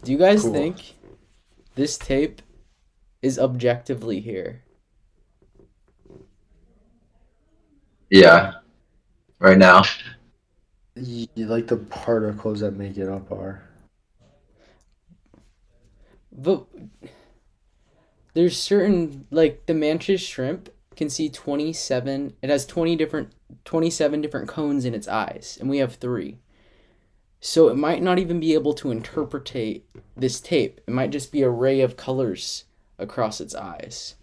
Do you guys Cool. think this tape is objectively here? Yeah, right now. Like the particles that make it up are. But there's certain, like the mantis shrimp can see 27, it has 27 different cones in its eyes, and we have three. So it might not even be able to interpretate this tape. It might just be a ray of colors across its eyes.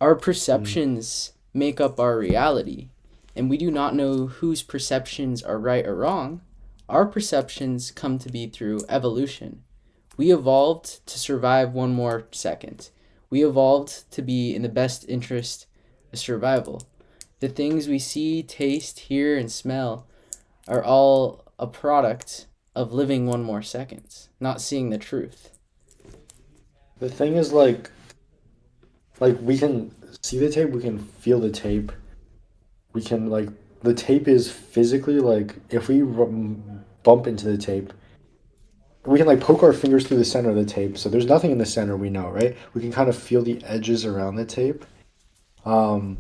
Our Mm. perceptions make up our reality, and we do not know whose perceptions are right or wrong. Our perceptions come to be through evolution. We evolved to survive one more second. We evolved to be in the best interest of survival. The things we see, taste, hear, and smell are all a product of living one more second, not seeing the truth. The thing is, like we can see the tape, we can feel the tape, we can like the tape is physically like if we bump into the tape, we can like poke our fingers through the center of the tape. So there's nothing in the center, we know, right? We can kind of feel the edges around the tape. Um,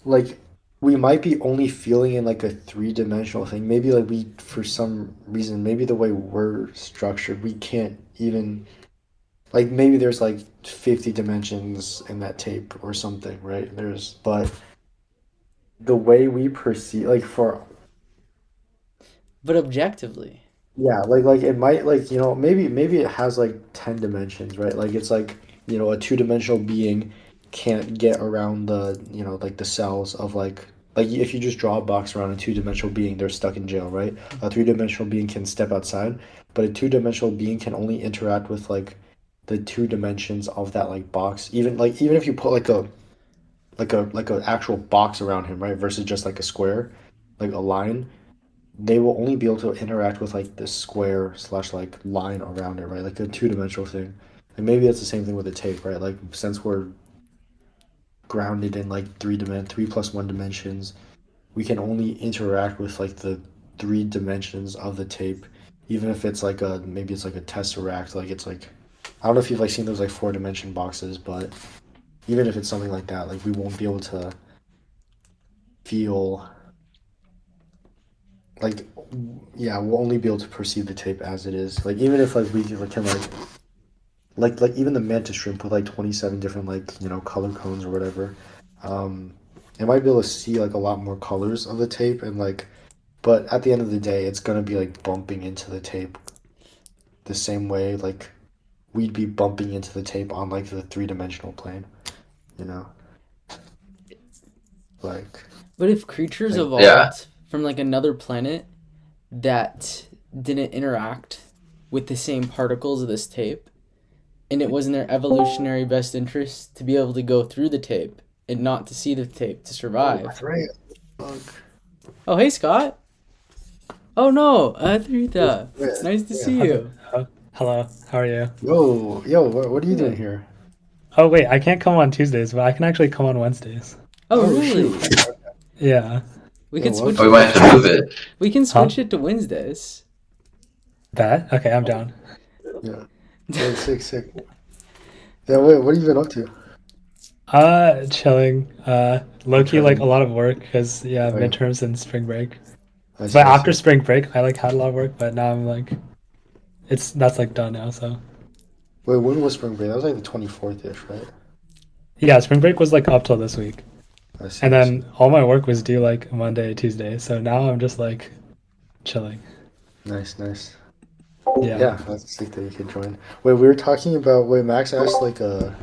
like we might be only feeling in like a three-dimensional thing. Maybe like we for some reason, maybe the way we're structured, we can't even like maybe there's like 50 dimensions in that tape or something, right? There's but the way we perceive like for But objectively, yeah, like it might like maybe it has like 10 dimensions, right? Like it's like a two-dimensional being can't get around the like the cells of like if you just draw a box around a two-dimensional being, they're stuck in jail, right? A three-dimensional being can step outside, but a two-dimensional being can only interact with like the two dimensions of that like box. Even if you put like a actual box around him, right? Versus just like a square, like a line, they will only be able to interact with like this square slash like line around it, right? Like a two-dimensional thing. And maybe that's the same thing with the tape, right? Like since we're grounded in like three plus one dimensions, we can only interact with like the three dimensions of the tape, even if it's like a maybe it's like a tesseract, like it's like I don't know if you've like seen those like four-dimension boxes, but even if it's something like that, like we won't be able to feel like yeah, we'll only be able to perceive the tape as it is. Like even if like we can like even the mantis shrimp with like 27 different like color cones or whatever, um, it might be able to see like a lot more colors of the tape and like, but at the end of the day, it's gonna be like bumping into the tape the same way like we'd be bumping into the tape on like the three-dimensional plane, you know, like but if creatures like Yeah. evolved from like another planet that didn't interact with the same particles of this tape, and it was in their evolutionary best interest to be able to go through the tape and not to see the tape to oh survive. that's right. Fuck. Oh, hey, Scott. Oh, no, Yeah, Adrita. yeah, Nice to yeah. see How's it? you. Oh, hello. How are you? Yo, what are you doing Good. here? Oh, wait, I can't come on Tuesdays, but I can actually come on Wednesdays. Oh, Oh shoot. really? Yeah. We Yo, can switch Oh, we it. welcome. might have to move it. We can Huh? switch it to Wednesdays. That? Okay, I'm down. Yeah. Yeah, sick, sick. Yeah, wait, what have you been up to? Chilling. Low-key, like a Chilling. lot of work because, yeah, Oh yeah, midterms and spring break. I see, But I after see. spring break, I like had a lot of work, but now I'm like, that's like done now, so. Wait, when was spring break? That was like the 24th-ish, right? Yeah, spring break was like up till this week. I see, And I see. then all my work was due like Monday, Tuesday, so now I'm just like chilling. Nice, nice. Yeah. Yeah, that's sick that you could join. Wait, we were talking about. Wait, Max asked like a.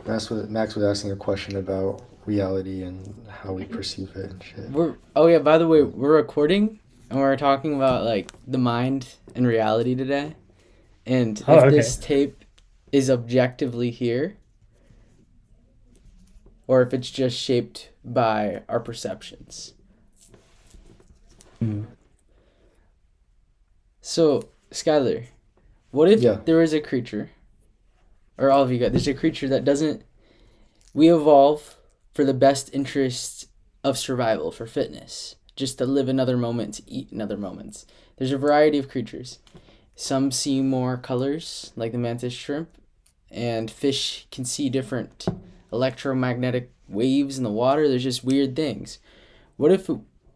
Max was asking a question about reality and how we perceive it and shit. Oh yeah, by the way, we're recording and we're talking about like the mind and reality today. And Oh, if okay. this tape is objectively here or if it's just shaped by our perceptions. Hmm. So, Skylar, what if Yeah. there is a creature, or all of you guys, there's a creature that doesn't, we evolve for the best interest of survival, for fitness, just to live another moment, to eat another moment. There's a variety of creatures. Some see more colors, like the mantis shrimp, and fish can see different electromagnetic waves in the water. There's just weird things. What if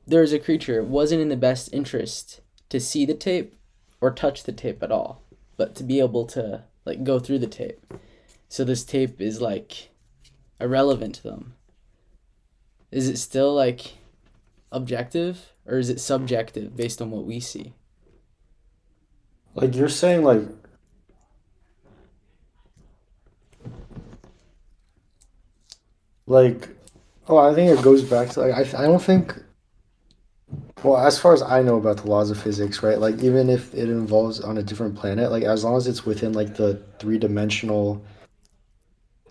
there was a creature, it wasn't in the best interest to see the tape or touch the tape at all, but to be able to like go through the tape? So this tape is like irrelevant to them. Is it still like objective or is it subjective based on what we see? Like you're saying, like, oh, I think it goes back to like I don't think. Well, as far as I know about the laws of physics, right? Like even if it involves on a different planet, like as long as it's within like the three-dimensional,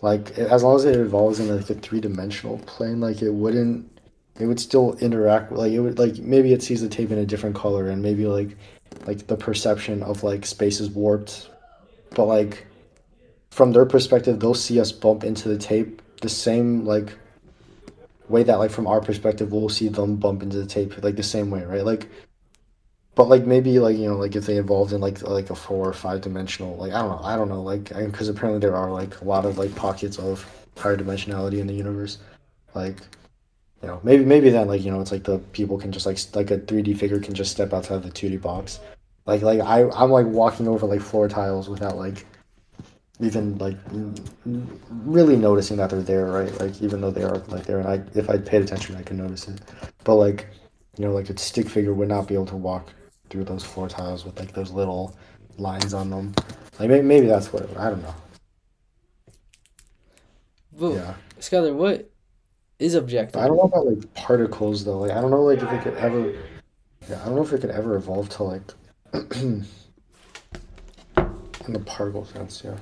like as long as it evolves in like a three-dimensional plane, like it would still interact with, like it would, like maybe it sees the tape in a different color and maybe like the perception of like space is warped, but like from their perspective, they'll see us bump into the tape the same like way that like from our perspective we'll see them bump into the tape like the same way, right? Like, but like maybe like like if they evolved in like a 4 or 5 dimensional, like I don't know, like because apparently there are like a lot of like pockets of higher dimensionality in the universe, like maybe then like it's like the people can just like a 3D figure can just step outside of the 2D box, like I'm like walking over like floor tiles without like even like really noticing that they're there, right? Like even though they are like there, and I if I paid attention, I could notice it. But like like a stick figure would not be able to walk through those floor tiles with like those little lines on them. Like maybe that's what I don't know. But Yeah, Skylar, what is but I objective? don't know about like particles though. Like I don't know like if it could ever. Yeah, I don't know if it could ever evolve to like in the particle sense. Yeah.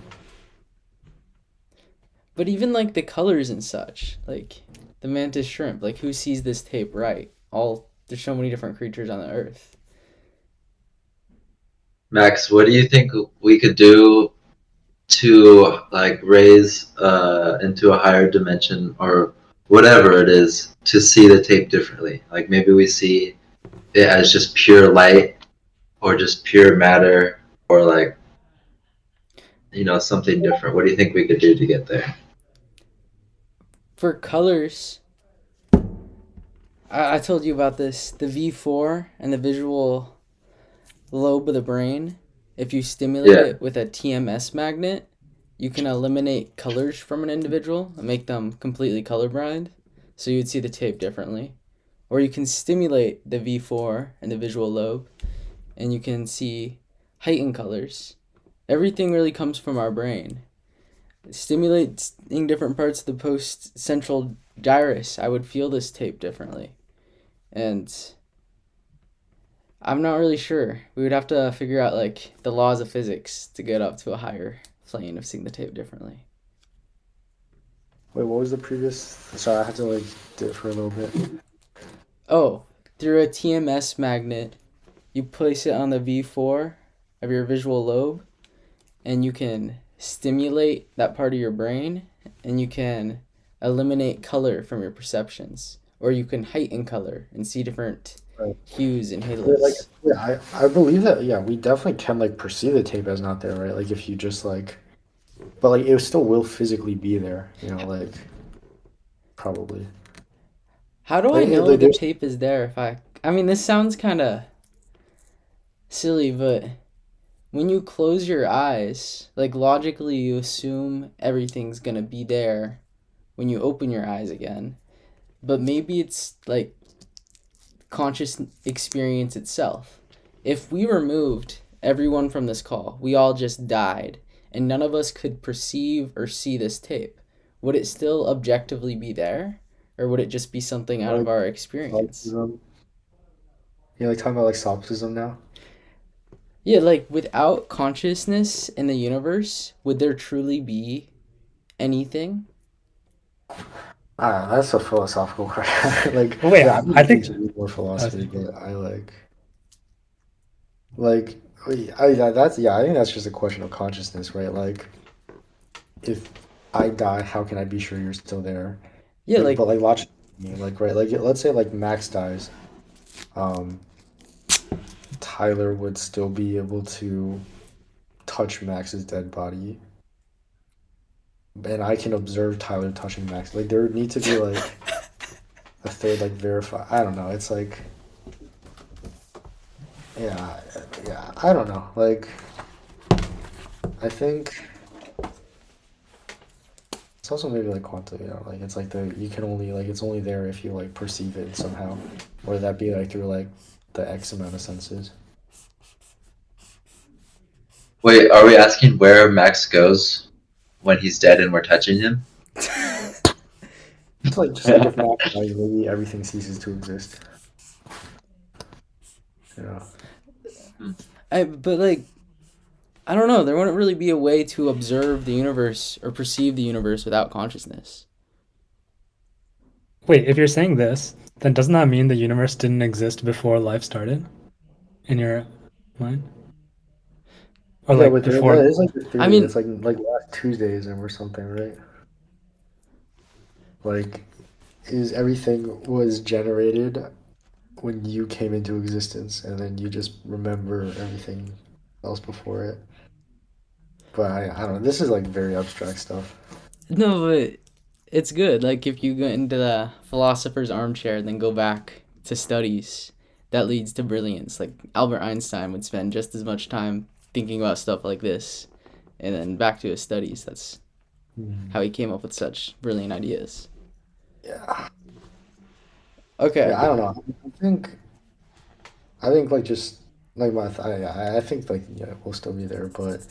But even like the colors and such, like the mantis shrimp, like who sees this tape right? All there's so many different creatures on the earth. Max, what do you think we could do to like raise into a higher dimension or whatever it is to see the tape differently? Like maybe we see it as just pure light or just pure matter or like something different. What do you think we could do to get there? For colors, I told you about this. The V4 and the visual lobe of the brain, if you stimulate Yeah. it with a TMS magnet, you can eliminate colors from an individual and make them completely colorblind. So you'd see the tape differently. Or you can stimulate the V4 and the visual lobe and you can see heightened colors. Everything really comes from our brain. Stimulating different parts of the post central gyrus, I would feel this tape differently. And I'm not really sure. We would have to figure out like the laws of physics to get up to a higher plane of seeing the tape differently. Wait, what was the previous? Sorry, I had to like do it for a little bit. Oh, through a TMS magnet, you place it on the V4 of your visual lobe, and you can stimulate that part of your brain, and you can eliminate color from your perceptions, or you can heighten color and see different Right. hues and Yeah, like halos. yeah, I believe that. Yeah, we definitely can like perceive the tape as not there, right? Like if you just like, but like it still will physically be there. Like probably. How do I Like, know like the there's tape is there if I mean, this sounds kind of silly, but when you close your eyes, like logically you assume everything's gonna be there when you open your eyes again. But maybe it's like conscious experience itself. If we removed everyone from this call, we all just died, and none of us could perceive or see this tape, would it still objectively be there? Or would it just be something out of like our experience? solipsism. Like talking about like solipsism now. Yeah, like without consciousness in the universe, would there truly be anything? That's a philosophical question. Like, But wait, yeah, I'm I getting think. to read more philosophy, Okay. but like, that's I think that's just a question of consciousness, right? Like, if I die, how can I be sure you're still there? Yeah, But like like logically, like right, like let's say like Max dies, um, Tyler would still be able to touch Max's dead body, and I can observe Tyler touching Max. Like there would need to be like a third like verify. I don't know. It's like yeah, yeah. I don't know. Like I think it's also maybe like quantum. Like it's like the you can only like it's only there if you like perceive it somehow, or that be like through like the X amount of senses. Wait, are we asking where Max goes when he's dead and we're touching him? It's like just like if Max dies, maybe everything ceases to exist. Yeah. But like, I don't know. There wouldn't really be a way to observe the universe or perceive the universe without consciousness. Wait, if you're saying this, then doesn't that mean the universe didn't exist before life started? In your mind? Or Yeah, like but before? that is like the theory. I mean, It's like last Tuesdays or something, right? Like, is everything was generated when you came into existence, and then you just remember everything else before it. But I don't know. This is like very abstract stuff. no, but it's good. Like if you go into the philosopher's armchair and then go back to studies, that leads to brilliance. Like Albert Einstein would spend just as much time thinking about stuff like this, and then back to his studies. That's how he came up with such brilliant ideas. Yeah. Okay. Yeah, I don't know. I think like just like I think like yeah we'll still be there, but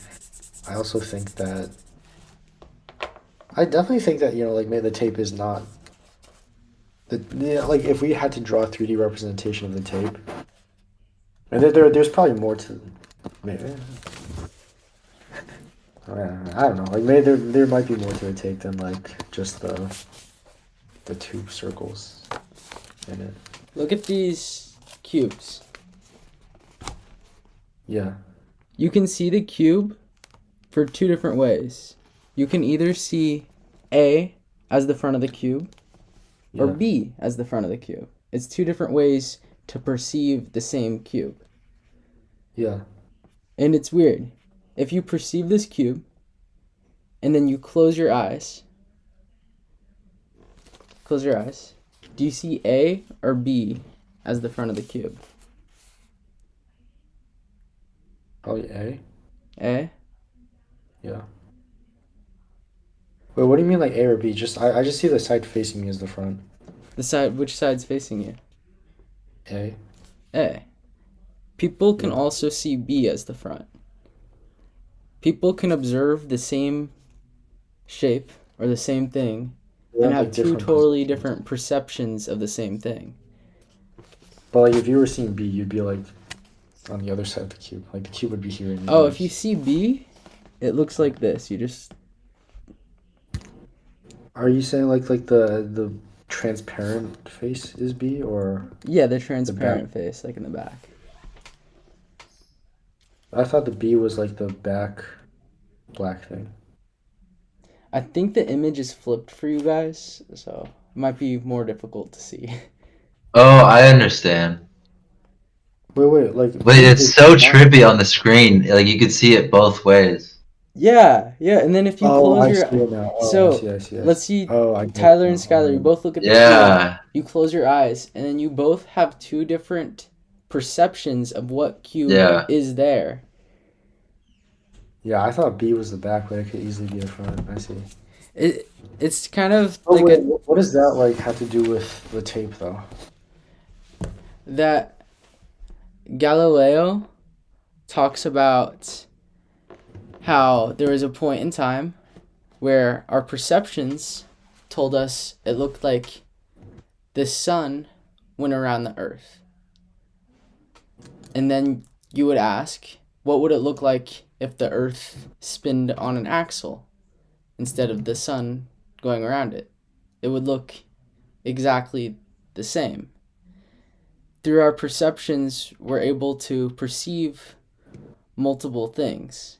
I also think that I definitely think that like maybe the tape is not like if we had to draw a 3D representation of the tape, and there's probably more to maybe I don't know like maybe there might be more to the tape than like just the two circles in it. Look at these cubes. Yeah. You can see the cube for two different ways. You can either see A as the front of the cube or Yeah. B as the front of the cube. It's two different ways to perceive the same cube. Yeah. And it's weird. If you perceive this cube and then you close your eyes, do you see A or B as the front of the cube? Probably A. A? Yeah. Wait, what do you mean like A or B? I just see the side facing me as the front. Which side's facing you? A. A. People can Yeah. also see B as the front. People can observe the same shape or the same thing They and have, have like, two different totally perceptions. different perceptions of the same thing. But like if you were seeing B, you'd be like on the other side of the cube. Like the cube would be here and you'd Oh, be if you see B, it looks like this. You just Are you saying like the transparent face is B or yeah, the the back? transparent face like in the back. I thought the B was like the back black thing. I think the image is flipped for you guys, so it might be more difficult to see. Oh, I understand. Wait, like But B it's is so not. trippy on the screen. Like you could see it both ways. Yeah, and then if you Oh, close I your see it now. Oh, so I see. let's see Oh, I get it Tyler and now. Skylar, you both look at the cube. Yeah. You close your eyes, and then you both have two different perceptions of what cube Yeah. is there. Yeah, I thought B was the back, but it could easily be the front. I see. It's kind of Oh like wait, what does that like have to do with the tape though? that Galileo talks about how there was a point in time where our perceptions told us it looked like the sun went around the earth. And then you would ask, what would it look like if the earth spinned on an axle instead of the sun going around it? It would look exactly the same. Through our perceptions, we're able to perceive multiple things.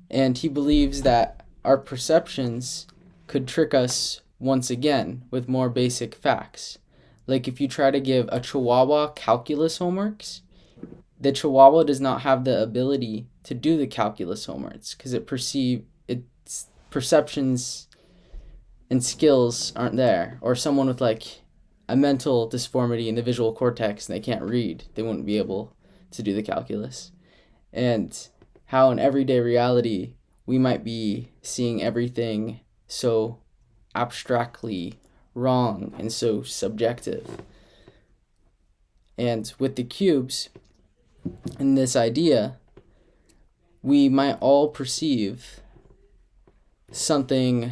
And he believes that our perceptions could trick us once again with more basic facts. Like if you try to give a Chihuahua calculus homeworks, the Chihuahua does not have the ability to do the calculus homeworks because its perceptions and skills aren't there. Or someone with like a mental disformity in the visual cortex and they can't read, they wouldn't be able to do the calculus. And how in everyday reality we might be seeing everything so abstractly wrong and so subjective. And with the cubes and this idea, we might all perceive something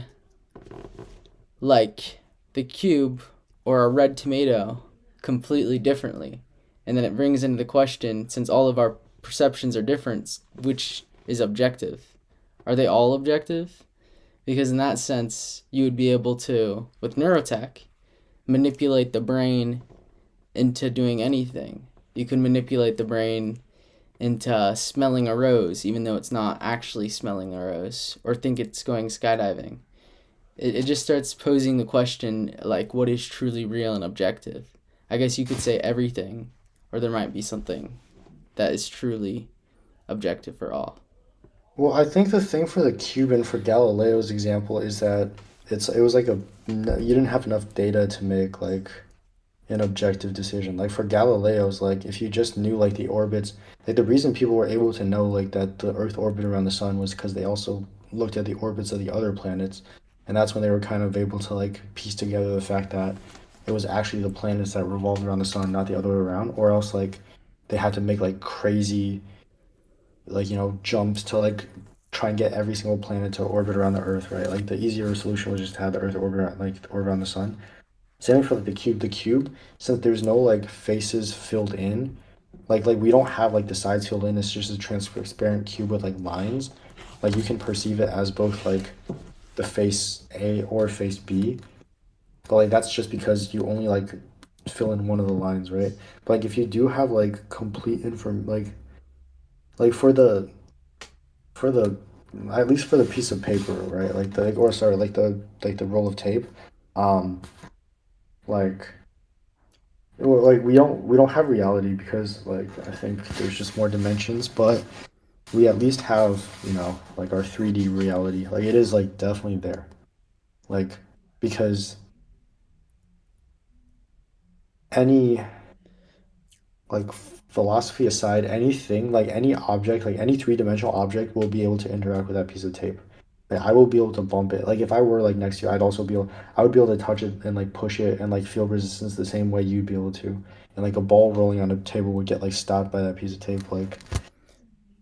like the cube or a red tomato completely differently. And then it brings into the question, since all of our perceptions are different, which is objective? Are they all objective? Because in that sense, you would be able to, with neurotech, manipulate the brain into doing anything. You can manipulate the brain into smelling a rose, even though it's not actually smelling a rose, or think it's going skydiving. It just starts posing the question, like, what is truly real and objective? I guess you could say everything, or there might be something that is truly objective for all. Well, I think the thing for the cube and for Galileo's example is that it was like you didn't have enough data to make like an objective decision. Like for Galileo's, like if you just knew like the orbits, like the reason people were able to know like that the Earth orbited around the sun was because they also looked at the orbits of the other planets, and that's when they were kind of able to like piece together the fact that it was actually the planets that revolved around the sun, not the other way around, or else like they had to make like crazy like jumps to like try and get every single planet to orbit around the Earth, right? Like the easier solution was just to have the Earth orbit around the sun. Same thing for like the cube. The cube, since there's no like faces filled in, like we don't have like the sides filled in. It's just a transparent cube with like lines. Like you can perceive it as both like the face A or face B, but like that's just because you only like fill in one of the lines, right? But like if you do have like complete inform like for the at least for the piece of paper, right? Like the or sorry, like the roll of tape, um, like well, like we don't have reality because like I think there's just more dimensions, but we at least have like our 3D reality. Like it is like definitely there, like because any like philosophy aside, anything like any object, like any three-dimensional object will be able to interact with that piece of tape. Like I will be able to bump it. Like if I were like next to you, I would be able to touch it and like push it and like feel resistance the same way you'd be able to. And like a ball rolling on a table would get like stopped by that piece of tape. Like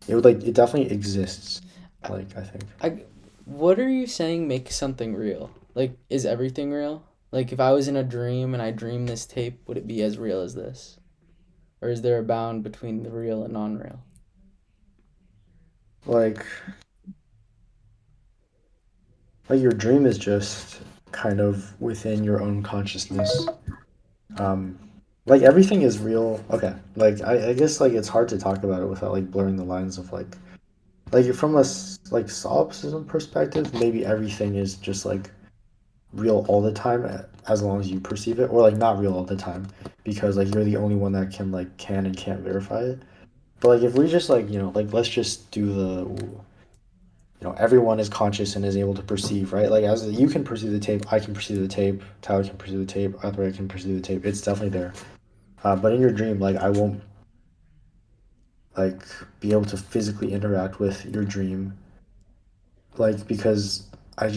it definitely exists. Like I think. What are you saying makes something real? Like, is everything real? Like, if I was in a dream and I dream this tape, would it be as real as this? Or is there a bound between the real and non-real? Like your dream is just kind of within your own consciousness. Um, like everything is real. Okay, like I guess like it's hard to talk about it without like blurring the lines of like from a like solipsism perspective, maybe everything is just like real all the time as long as you perceive it, or like not real all the time because like you're the only one that can and can't verify it. But like if we just like like let's just do the everyone is conscious and is able to perceive, right? Like as you can perceive the tape, I can perceive the tape, Tyler can perceive the tape, Arthur can perceive the tape. It's definitely there. But in your dream, like I won't like be able to physically interact with your dream, like because I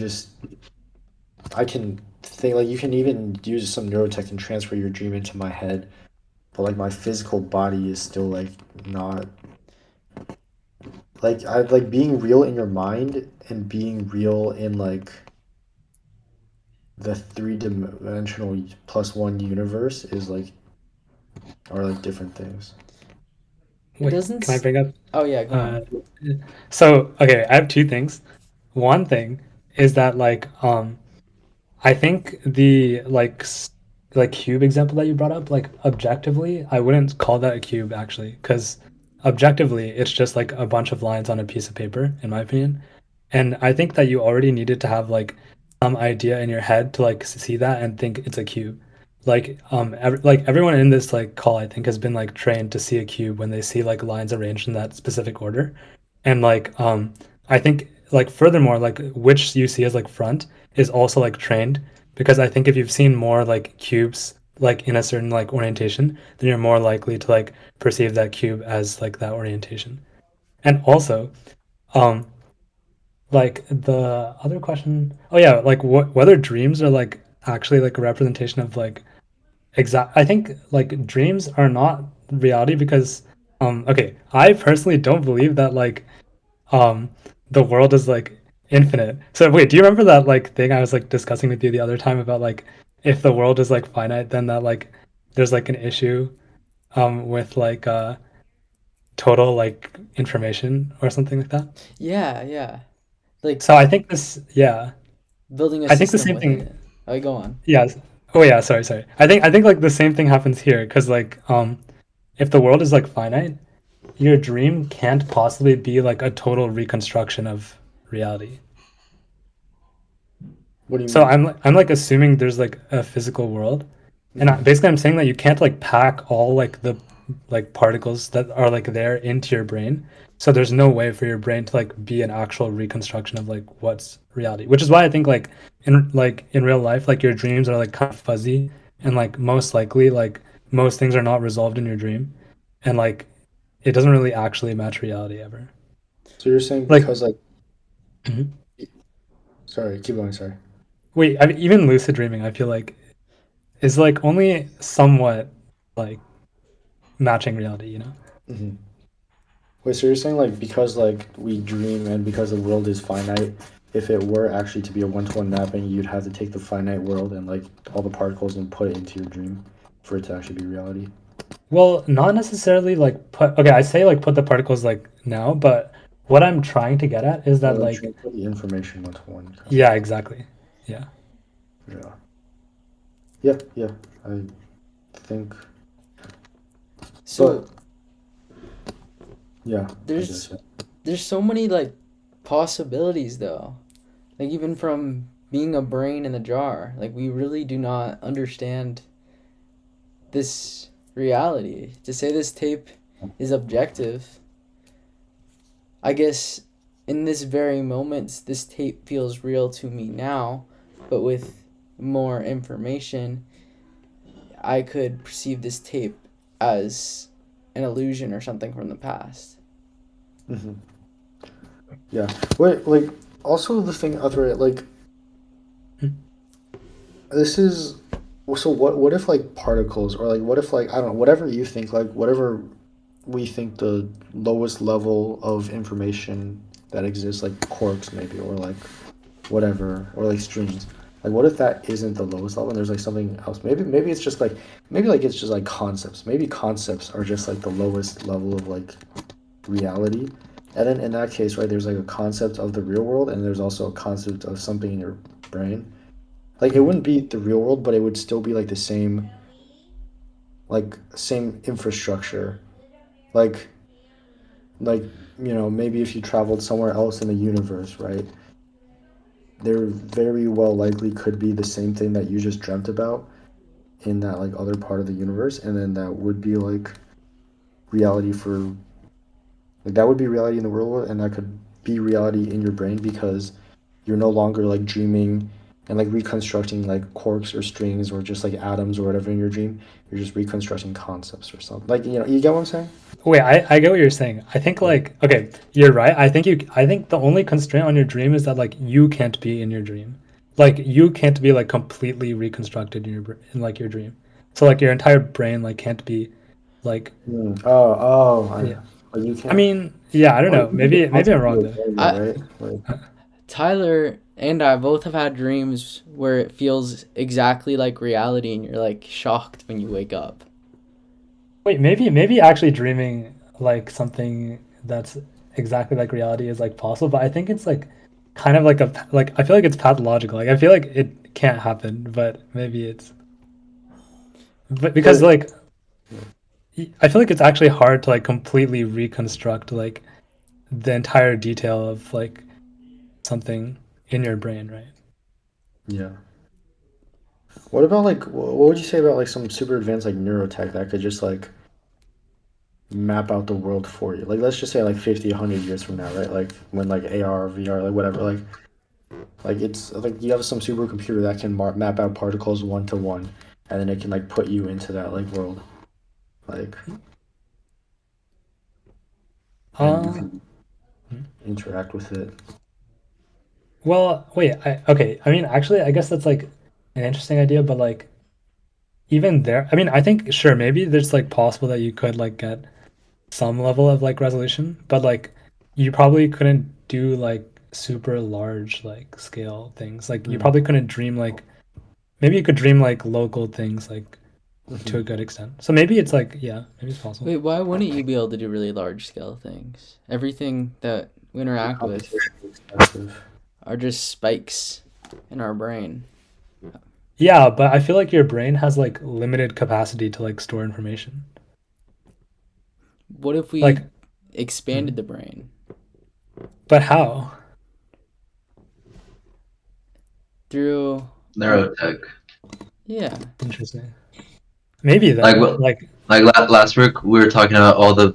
can think like you can even use some neurotech and transfer your dream into my head, but like my physical body is still like not like I like being real in your mind and being real in like the three-dimensional plus one universe is like are like different things. It Wait, doesn't. can I bring up? Oh yeah, go Uh, on. so okay, I have two things. One thing is that I think the like cube example that you brought up, like objectively, I wouldn't call that a cube actually, because objectively, it's just like a bunch of lines on a piece of paper, in my opinion. And I think that you already needed to have like some idea in your head to like see that and think it's a cube. like everyone in this like call I think has been like trained to see a cube when they see like lines arranged in that specific order. And like I think like furthermore like which you see as like front is also like trained because I think if you've seen more like cubes like in a certain like orientation, then you're more likely to like perceive that cube as like that orientation. And also um like the other question, oh yeah, like whether dreams are like actually like a representation of like exact. I think like dreams are not reality because okay, I personally don't believe that like um the world is like infinite. So wait, do you remember that like thing I was like discussing with you the other time about like if the world is like finite, then that like there's like an issue with like total like information or something like that. Yeah, yeah. Like So I think this, yeah, building a I think the system same within thing. it. Oh, go on. Yeah. Oh yeah, sorry. I think like the same thing happens here because like if the world is like finite, your dream can't possibly be like a total reconstruction of reality. What do you So mean? I'm like assuming there's like a physical world, and Hmm. basically I'm saying that you can't like pack all like the like particles that are like there into your brain. So there's no way for your brain to like be an actual reconstruction of like what's reality. Which is why I think like in real life like your dreams are like kind of fuzzy and like most likely like most things are not resolved in your dream, and like it doesn't really actually match reality ever. So you're saying Like, because like, mhm. sorry, keep going. Sorry. Wait, I mean, even lucid dreaming, I feel like is like only somewhat like matching reality, you know? Hmm. Wait, so you're saying like because like we dream and because the world is finite, if it were actually to be a one-to-one mapping, you'd have to take the finite world and like all the particles and put it into your dream for it to actually be reality. Well, not necessarily like put, okay, I say like put the particles like now, but what I'm trying to get at is Or that like like, transfer the information one-to-one kind of. yeah, exactly. Yeah. Yeah. Yeah, yeah. I think, So but yeah, I guess there's yeah. there's so many like possibilities though. Like even from being a brain in a jar, like we really do not understand this reality. To say this tape is objective, I guess in this very moment, this tape feels real to me now, but with more information, I could perceive this tape as an illusion or something from the past. Hmm. Yeah. Wait, like also the thing other like Hmm. this is so what if like particles or like what if like I don't know whatever you think like whatever we think the lowest level of information that exists like quarks maybe or like whatever or like strings like what if that isn't the lowest level and there's like something else maybe it's just like maybe like it's just like concepts maybe concepts are just like the lowest level of like reality and then in that case right there's like a concept of the real world and there's also a concept of something in your brain like it Hmm. wouldn't be the real world, but it would still be like same infrastructure. Like like maybe if you traveled somewhere else in the universe, right? There very well likely could be the same thing that you just dreamt about in that like other part of the universe, and then that would be like reality for like that would be reality in the real world, and that could be reality in your brain because you're no longer like dreaming and like reconstructing like quarks or strings or just like atoms or whatever in your dream. You're just reconstructing concepts or something. Like you get what I'm saying? Wait, I get what you're saying. I think Yeah. like, okay, you're right. I think the only constraint on your dream is that like you can't be in your dream. Like you can't be like completely reconstructed in in like your dream. So like your entire brain like can't be like, Hmm. Oh, yeah. like you I can't. mean, yeah, I don't Oh, know. you can get Maybe I'm concepts in wrong your though. brain though, I right? Like, Tyler and I both have had dreams where it feels exactly like reality and you're like shocked when you wake up. Wait, maybe actually dreaming like something that's exactly like reality is like possible, but I think it's like kind of like like I feel like it's pathological. Like I feel like it can't happen, but maybe it's but because but like I feel like it's actually hard to like completely reconstruct like the entire detail of like something in your brain, right? yeah, What about like what would you say about like some super advanced like neurotech that could just like map out the world for you? Like let's just say like 50, 100 years from now, right? Like when like AR, VR, like whatever, like it's like you have some supercomputer that can map out particles one to one, and then it can like put you into that like world, like, and you Uh, can interact with it. well, wait, okay. I mean, actually, I guess that's like an interesting idea, but like even there, I mean, I think sure, maybe there's like possible that you could like get some level of like resolution, but like you probably couldn't do like super large like scale things. Like you Mm. probably couldn't dream like maybe you could dream like local things like to a Hmm. good extent. So maybe it's like yeah, maybe it's possible. Wait, why wouldn't you be able to do really large scale things? Everything that we The interact with computationally expensive. are just spikes in our brain. Yeah, but I feel like your brain has like limited capacity to like store information. What if we Like, expanded mhm. the brain But how? through our Neurotech. yeah. Interesting. Maybe Like then, what? like, Like last week we were talking about all the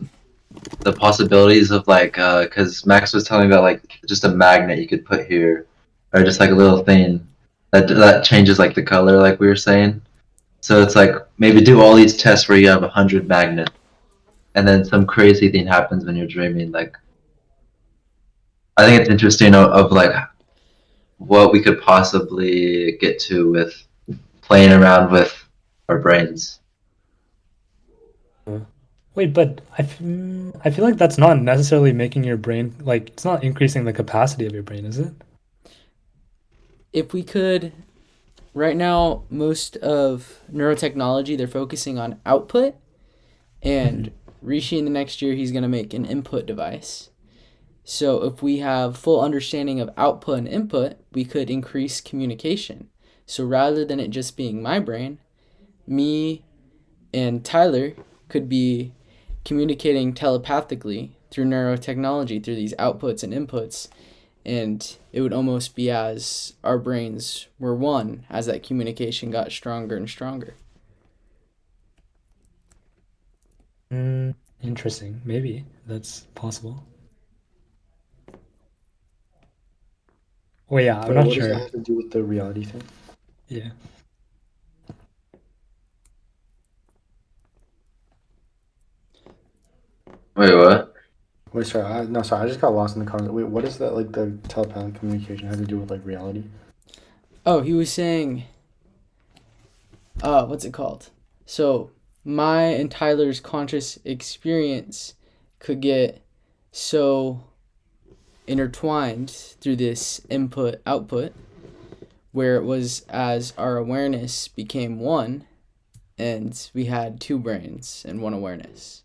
possibilities of like because Max was telling me about like just a magnet you could put here, or just like a little thing that changes like the color, like we were saying. So it's like maybe do all these tests where you have 100 magnets, and then some crazy thing happens when you're dreaming. Like I think it's interesting of like what we could possibly get to with playing around with our brains. uh, wait, but I feel like that's not necessarily making your brain like it's not increasing the capacity of your brain, is it? If we could right now most of neurotechnology they're focusing on output Mhm. and Rishi in the next year he's going to make an input device. So if we have full understanding of output and input, we could increase communication. So rather than it just being my brain, me and Tyler could be communicating telepathically through neurotechnology through these outputs and inputs, and it would almost be as our brains were one as that communication got stronger and stronger. Interesting. Maybe that's possible. Well, yeah, I'm But not what does that sure. have to do with the reality thing? Yeah. Wait, what? Wait, sorry, no, sorry, I just got lost in the concept. Wait, what is that like the telepathic communication have to do with like reality? Oh, he was saying, what's it called? So my and Tyler's conscious experience could get so intertwined through this input output where it was as our awareness became one and we had two brains and one awareness.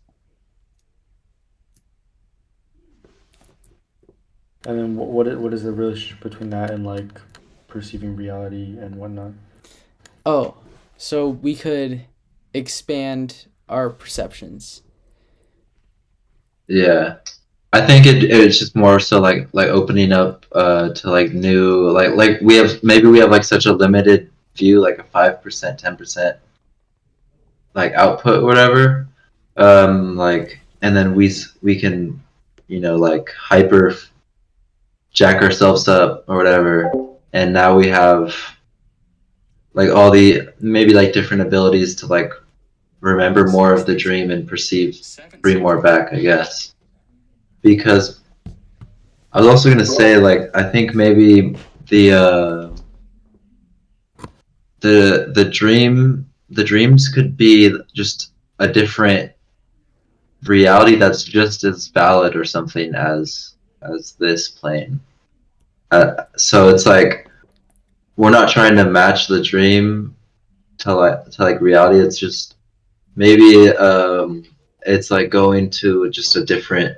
And then what is the relationship between that and like perceiving reality and whatnot? Oh, so we could expand our perceptions. Yeah. I think it's just more so like opening up to like new like we have maybe we have like such a limited view like a 5% 10% like output or whatever like and then we can like hyper jack ourselves up or whatever, and now we have like all the maybe like different abilities to like remember more of the dream and perceive dream more back, I guess. Because I was also gonna say like I think maybe the the dreams could be just a different reality that's just as valid or something as this plane. So it's like we're not trying to match the dream to like reality. It's just maybe it's like going to just a different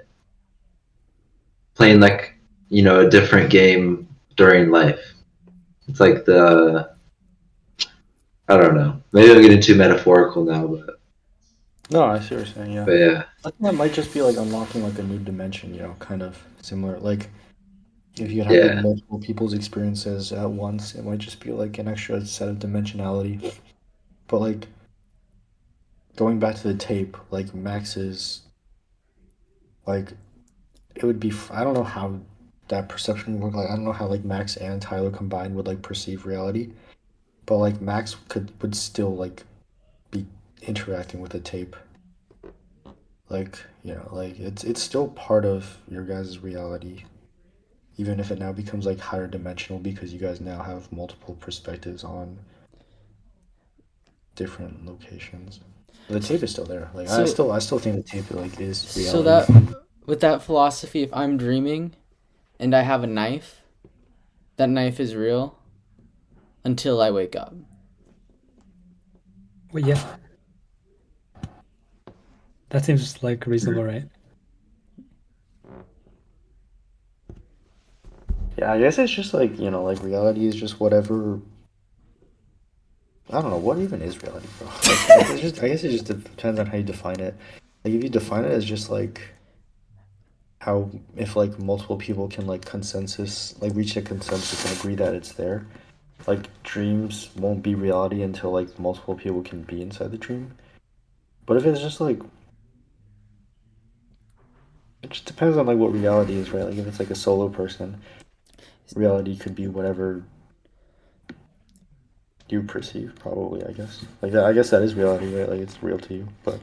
playing like a different game during life. It's like the I don't know. Maybe I'm getting too metaphorical now, No, I see what you're saying. Yeah, but yeah. I think that might just be like unlocking like a new dimension. Kind of similar. Like If you have like Yeah, multiple people's experiences at once, it might just be like an extra set of dimensionality. But like going back to the tape, like Max's, like it would be. I don't know how that perception would work. Like I don't know how like Max and Tyler combined would like perceive reality. But like Max would still like be interacting with the tape. Like like it's still part of your guys' reality, even if it now becomes like higher dimensional because you guys now have multiple perspectives on different locations. The tape is still there. Like So I still think the tape like is so reality. that with that philosophy, if I'm dreaming and I have a knife, that knife is real until I wake up. Well, yeah, that seems like reasonable, right? Yeah, I guess it's just like like reality is just whatever. I don't know what even is reality, bro. Like it's just I guess it just depends on how you define it. Like if you define it as just like how if like multiple people can like consensus like reach a consensus and agree that it's there, like dreams won't be reality until like multiple people can be inside the dream. But if it's just like it just depends on like what reality is, right? Like if it's like a solo person, reality could be whatever you perceive, probably, I guess. Like that I guess that is reality, right? Like it's real to you. But or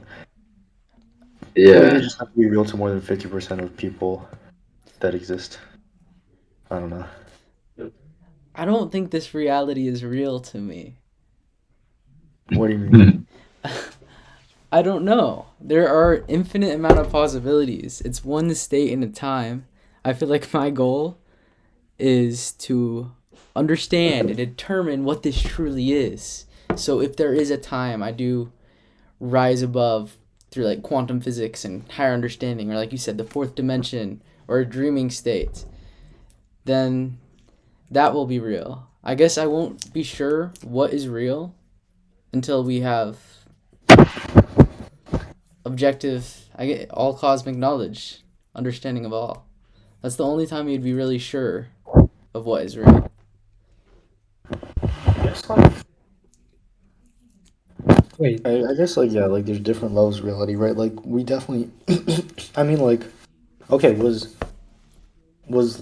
maybe it yeah. just have to be real to more than 50% of people that exist. I don't know. I don't think this reality is real to me. What do you mean? I don't know. There are infinite amount of possibilities. It's one state in a time. I feel like my goal is to understand and determine what this truly is. So if there is a time I do rise above through like quantum physics and higher understanding, or like you said, the fourth dimension or a dreaming state, then that will be real. I guess I won't be sure what is real until we have objective, I get all cosmic knowledge, understanding of all. That's the only time you'd be really sure of what is real. Yes, like Wait, I guess like yeah, like there's different levels of reality, right? Like we definitely I mean like okay, was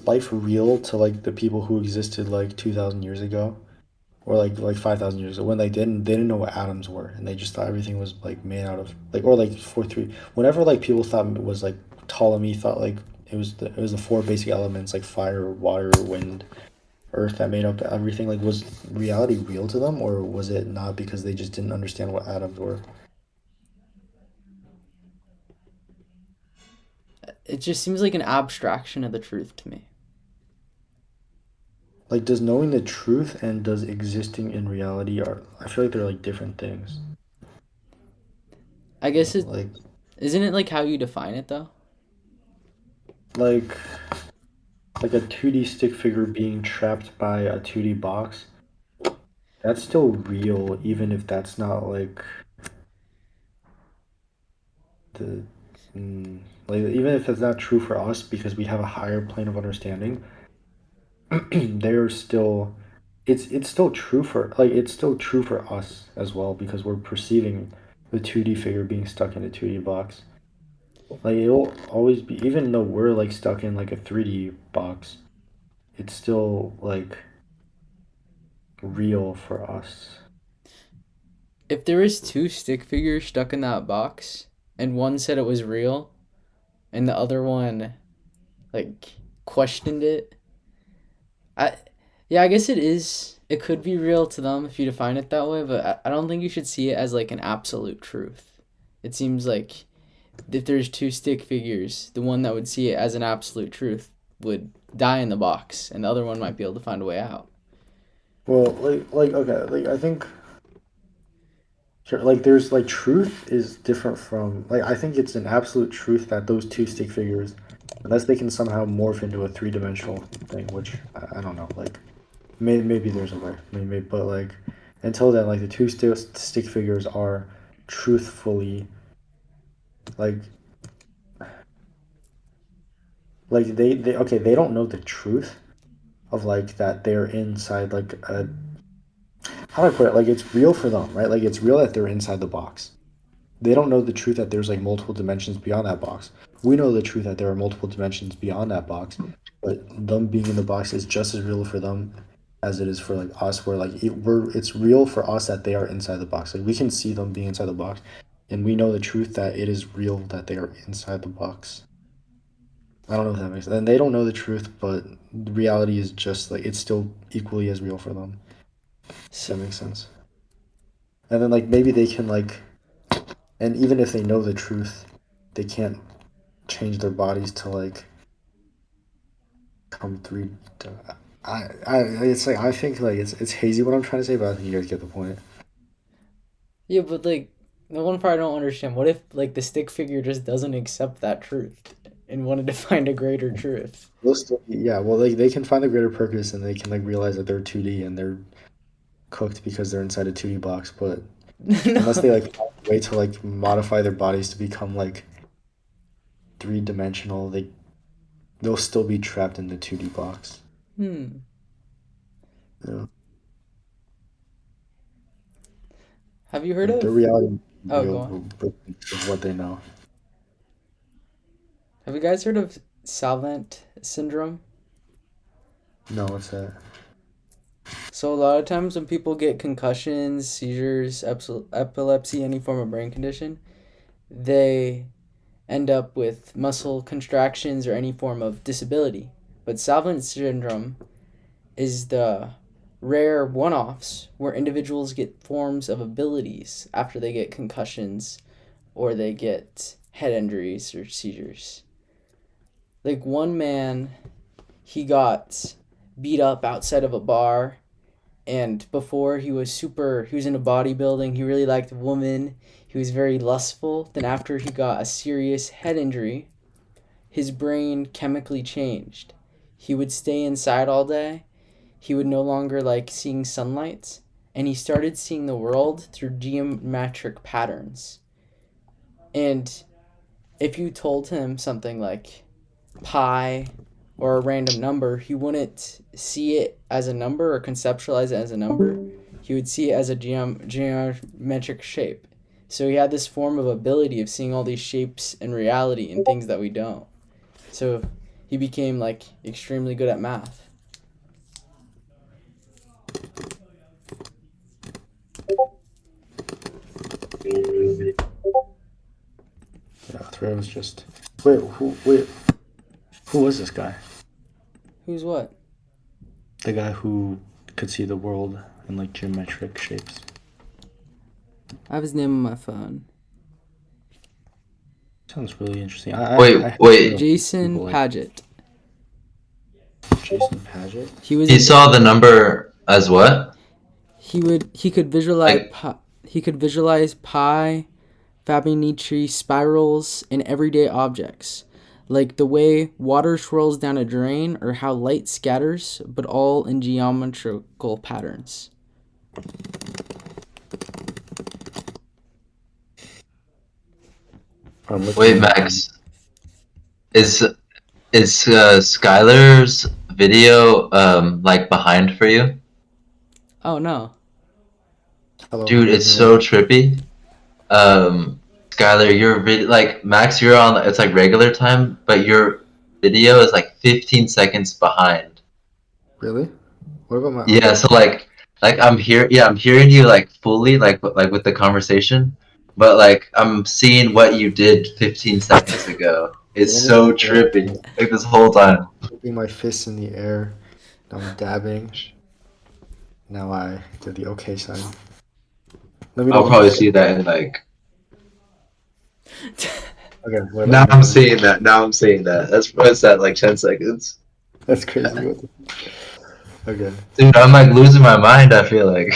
life real to like the people who existed like 2000 years ago or like 5000 years ago when they didn't know what atoms were and they just thought everything was like made out of like or like 4 3 whenever like people thought it was like Ptolemy thought like it was the four basic elements like fire, water, wind, earth that made up everything like was reality real to them or was it not because they just didn't understand what atoms were? It just seems like an abstraction of the truth to me. Like, does knowing the truth and does existing in reality are? I feel like they're like different things. I guess it Like, isn't it like how you define it though? like, like a 2D stick figure being trapped by a 2D box. That's still real, even if that's not like the, like even if it's not true for us because we have a higher plane of understanding. They're still, it's still true for like it's still true for us as well because we're perceiving the 2D figure being stuck in a 2D box. Like it'll always be, even though we're like stuck in like a 3D box, it's still like real for us. If there is two stick figures stuck in that box and one said it was real and the other one like questioned it, I yeah, I guess it is. It could be real to them if you define it that way, but I don't think you should see it as like an absolute truth. It seems like if there's two stick figures, the one that would see it as an absolute truth would die in the box, and the other one might be able to find a way out. Well, like okay, like I think sure, like there's like truth is different from like I think it's an absolute truth that those two stick figures, unless they can somehow morph into a three-dimensional thing, which I don't know, like maybe there's a way, maybe, but like until then, like the two stick figures are truthfully like they okay they don't know the truth of like that they're inside like a, how do I put it? Like it's real for them, right? Like it's real that they're inside the box. They don't know the truth that there's like multiple dimensions beyond that box. We know the truth that there are multiple dimensions beyond that box, but them being in the box is just as real for them as it is for like us. Where like it's real for us that they are inside the box. Like we can see them being inside the box, and we know the truth that it is real that they are inside the box. I don't know if that makes sense. And they don't know the truth, but the reality is just like it's still equally as real for them. Does that make sense? And then like maybe they can like, and even if they know the truth, they can't change their bodies to like come three. It's like I think like it's hazy what I'm trying to say, but I think you guys get the point. Yeah, but like the one part I don't understand. What if like the stick figure just doesn't accept that truth and wanted to find a greater truth? They'll still yeah, well they can find the greater purpose and they can like realize that they're 2D and they're cooked because they're inside a 2D box, but unless they No. like find a way to like modify their bodies to become like three-dimensional, they'll still be trapped in the 2D box. Hmm. Yeah. Have you heard Like their of? reality Oh, go real on. of what they know. Have you guys heard of Savant Syndrome? No, what's that? So a lot of times when people get concussions, seizures, epilepsy, any form of brain condition, they end up with muscle contractions or any form of disability. But Savant syndrome is the rare one-offs where individuals get forms of abilities after they get concussions or they get head injuries or seizures. Like one man, he got beat up outside of a bar, and before he was into bodybuilding, he really liked women, he was very lustful. Then after he got a serious head injury, his brain chemically changed. He would stay inside all day, he would no longer like seeing sunlight, and he started seeing the world through geometric patterns. And if you told him something like pi or a random number, he wouldn't see it as a number or conceptualize it as a number. He would see it as a geometric shape. So he had this form of ability of seeing all these shapes in reality and things that we don't. So he became like extremely good at math. Yeah, Thread was just who was this guy? Who's what? The guy who could see the world in like geometric shapes. I have his name on my phone. Sounds really interesting. Wait. Jason people like Paget. Jason Paget. He was He an saw the number as what? he could visualize Like, pi, Fibonacci spirals, and everyday objects, like the way water swirls down a drain or how light scatters, but all in geometrical patterns. I'm looking wait, at Max, is Skylar's video like behind for you? Oh no. Hello, Dude, I'm it's looking so trippy. Skylar, your video, like Max, you're on. It's like regular time, but your video is like 15 seconds behind. Really? What about my Yeah, audio? so like I'm here. Yeah, I'm hearing you like fully, like with the conversation, but like I'm seeing what you did 15 seconds ago. It's Let me so look it trippy. up. Like this whole time. Keeping my fists in the air. I'm dabbing. Now I did the okay sign. Let me know I'll when you probably see. see that in like. Okay, wait, Now let me I'm know when you. seeing that. Now I'm seeing that. That's what's that like 10 seconds. That's crazy. What the... Okay. Dude, I'm like losing my mind. I feel like.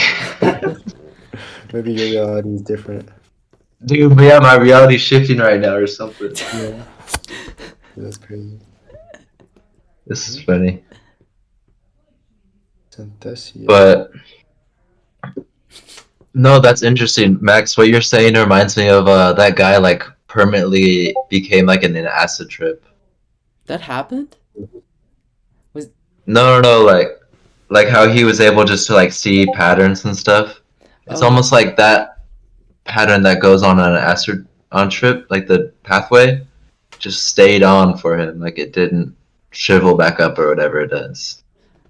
Maybe your reality is different. Dude, but yeah, my reality's shifting right now or something. Yeah. That's crazy. This is funny. Synthesia. But no, that's interesting, Max. What you're saying reminds me of that guy like permanently became like in an acid trip. That happened? No, like how he was able just to like see patterns and stuff. It's Oh, almost like that pattern that goes on an acid on trip, like the pathway, just stayed on for him. Like it didn't shrivel back up or whatever it does.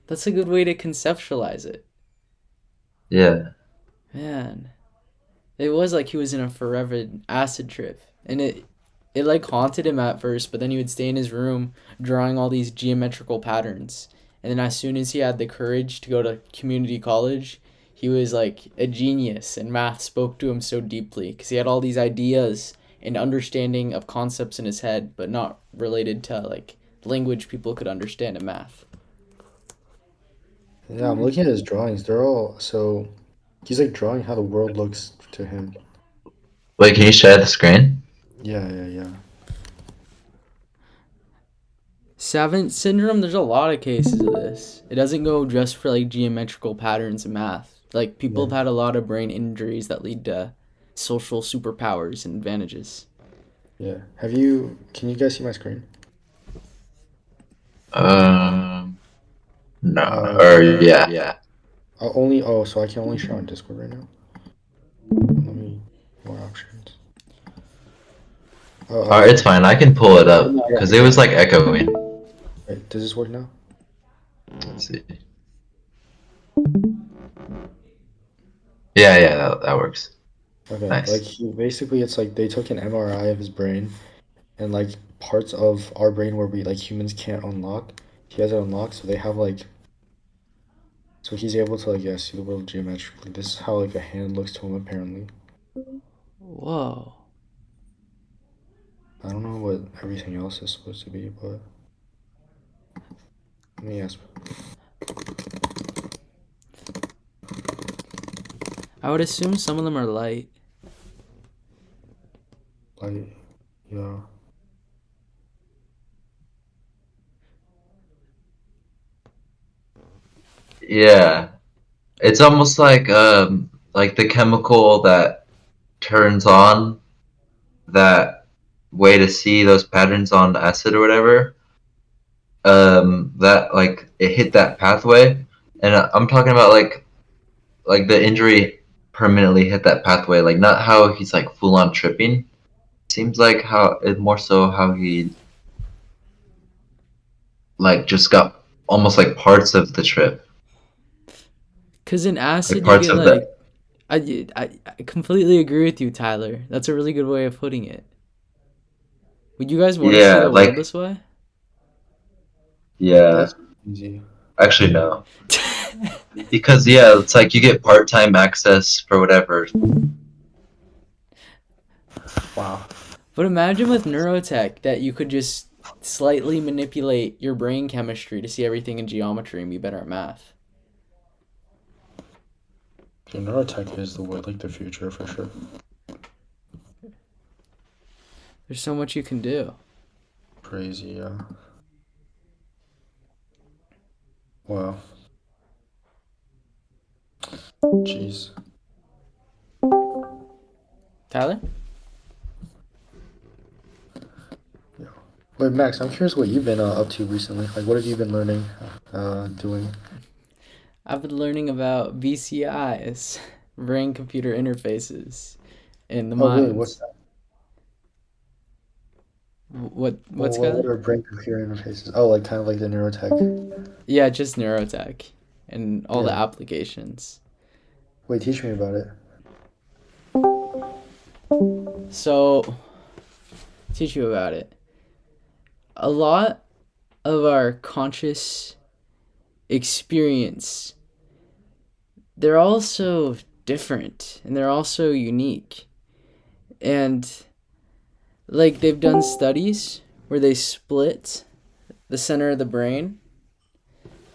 that's a good way to conceptualize it. Yeah. Man, it was like he was in a forever acid trip, and it like haunted him at first, but then he would stay in his room drawing all these geometrical patterns. And then as soon as he had the courage to go to community college, he was like a genius, and math spoke to him so deeply because he had all these ideas and understanding of concepts in his head, but not related to like language people could understand in math. Yeah, I'm looking at his drawings. They're all so he's like drawing how the world looks to him. Wait, can you share the screen? Yeah. Savant Syndrome, there's a lot of cases of this. It doesn't go just for like geometrical patterns in math. Like people Yeah. have had a lot of brain injuries that lead to social superpowers and advantages. Yeah. Can you guys see my screen? Um, no. Uh, Or yeah. so I can only show on Discord right now. Let me more options. Alright, it's fine. I can pull it up Yeah, because it was like echoing. wait, does this work now? Let's see. Yeah, that works. Okay, like Nice. it's like they took an MRI of his brain and like parts of our brain where we like humans can't unlock, he has it unlocked, so they have like so he's able to like yeah see the world geometrically. This is how like a hand looks to him apparently. Whoa. I don't know what everything else is supposed to be, but let me ask. I would assume some of them are light. Like yeah. Yeah. It's almost like the chemical that turns on that way to see those patterns on acid or whatever. That like it hit that pathway, and I'm talking about like the injury permanently hit that pathway, like not how he's like full on tripping. Seems like how it more so how he like just got almost like parts of the trip, Cause in like acid you parts get of like the I completely agree with you, Tyler. That's a really good way of putting it. Would you guys want to see yeah, the world this way? yeah. That's easy. Actually, no, because yeah, it's like you get part time access for whatever. Wow. But imagine with neurotech that you could just slightly manipulate your brain chemistry to see everything in geometry and be better at math. Okay, neurotech is the way like the future for sure. There's so much you can do. Crazy, yeah. Wow. Jeez. Tyler? Wait, Max, I'm curious what you've been up to recently. Like, what have you been learning, doing? I've been learning about VCIs, brain computer interfaces, in the Oh, really? What's minds. that? What, What Skylar? are brain-computer interfaces? Oh, like kind of like the neurotech. Yeah, just neurotech and all the Yeah. applications. Wait, teach me about it. So, teach you about it. A lot of our conscious experience, they're also different and they're also unique. And like they've done studies where they split the center of the brain,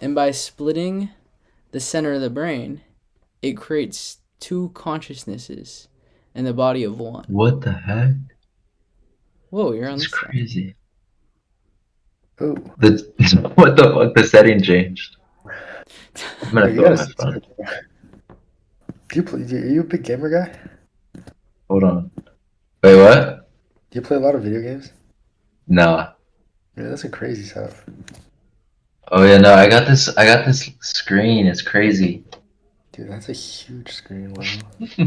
and by splitting the center of the brain, it creates two consciousnesses in the body of one. What the heck? Whoa, you're on It's this side. crazy. Oh, The what the fuck? The setting changed. I'm oh, gonna you throw gotta my see phone. something. Are you a big gamer guy? Hold on. Wait, what? Do you play a lot of video games? No. Yeah, that's a crazy setup. Oh yeah, no, I got this screen. It's crazy. Dude, that's a huge screen, wow.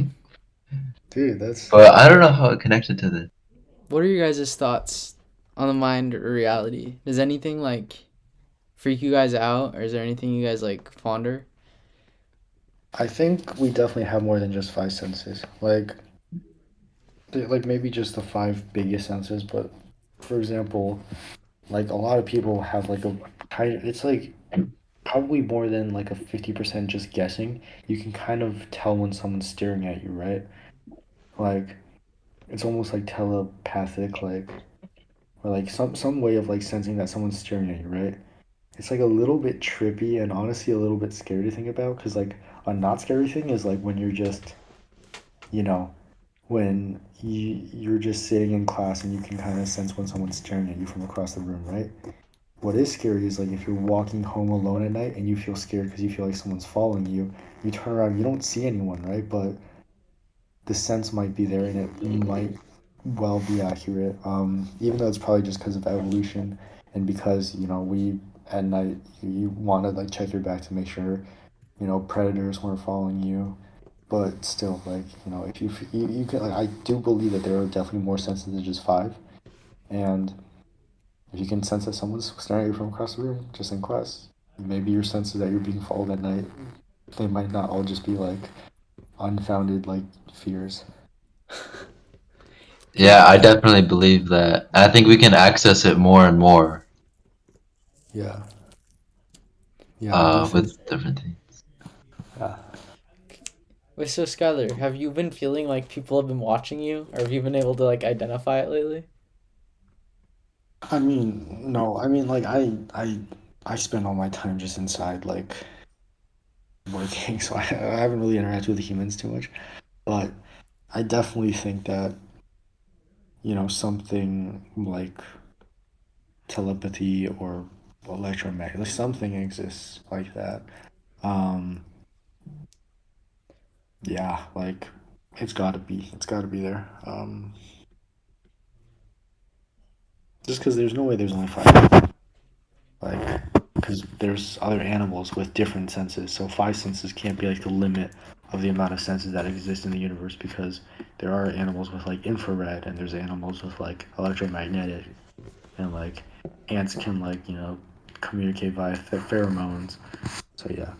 Dude, that's But I don't know how it connected to this. What are your guys' thoughts on the mind or reality? Does anything like freak you guys out, or is there anything you guys like ponder? I think we definitely have more than just five senses. Like maybe just the five biggest senses, but for example, like a lot of people have like a kind of, it's like probably more than like a 50% just guessing. You can kind of tell when someone's staring at you, right? Like it's almost like telepathic, like or like some way of like sensing that someone's staring at you, right? It's like a little bit trippy and honestly a little bit scary to think about because like a not scary thing is like when you're just, you know, when you're just sitting in class and you can kind of sense when someone's staring at you from across the room, right? What is scary is like if you're walking home alone at night and you feel scared because you feel like someone's following you, you turn around, you don't see anyone, right? But the sense might be there and it might well be accurate. Even though it's probably just because of evolution and because, we at night you want to like check your back to make sure, predators weren't following you. But still, like, if you can, like, I do believe that there are definitely more senses than just five. And if you can sense that someone's staring at you from across the room, just in class, maybe your senses that you're being followed at night, they might not all just be like unfounded like fears. Cause Yeah, I definitely believe that. I think we can access it more and more Yeah, yeah, I do think. with different things. Yeah. wait, so Skylar, have you been feeling like people have been watching you, or have you been able to like identify it lately? I mean, no, I mean, like, I spend all my time just inside, like, working, so I haven't really interacted with humans too much. But I definitely think that, something like telepathy or electromagnetic, like something exists like that. Um, yeah, like, it's gotta be there. Just because there's no way there's only five. Like, because there's other animals with different senses, so five senses can't be like the limit of the amount of senses that exist in the universe because there are animals with like infrared and there's animals with like electromagnetic and like ants can like communicate via pheromones. So yeah.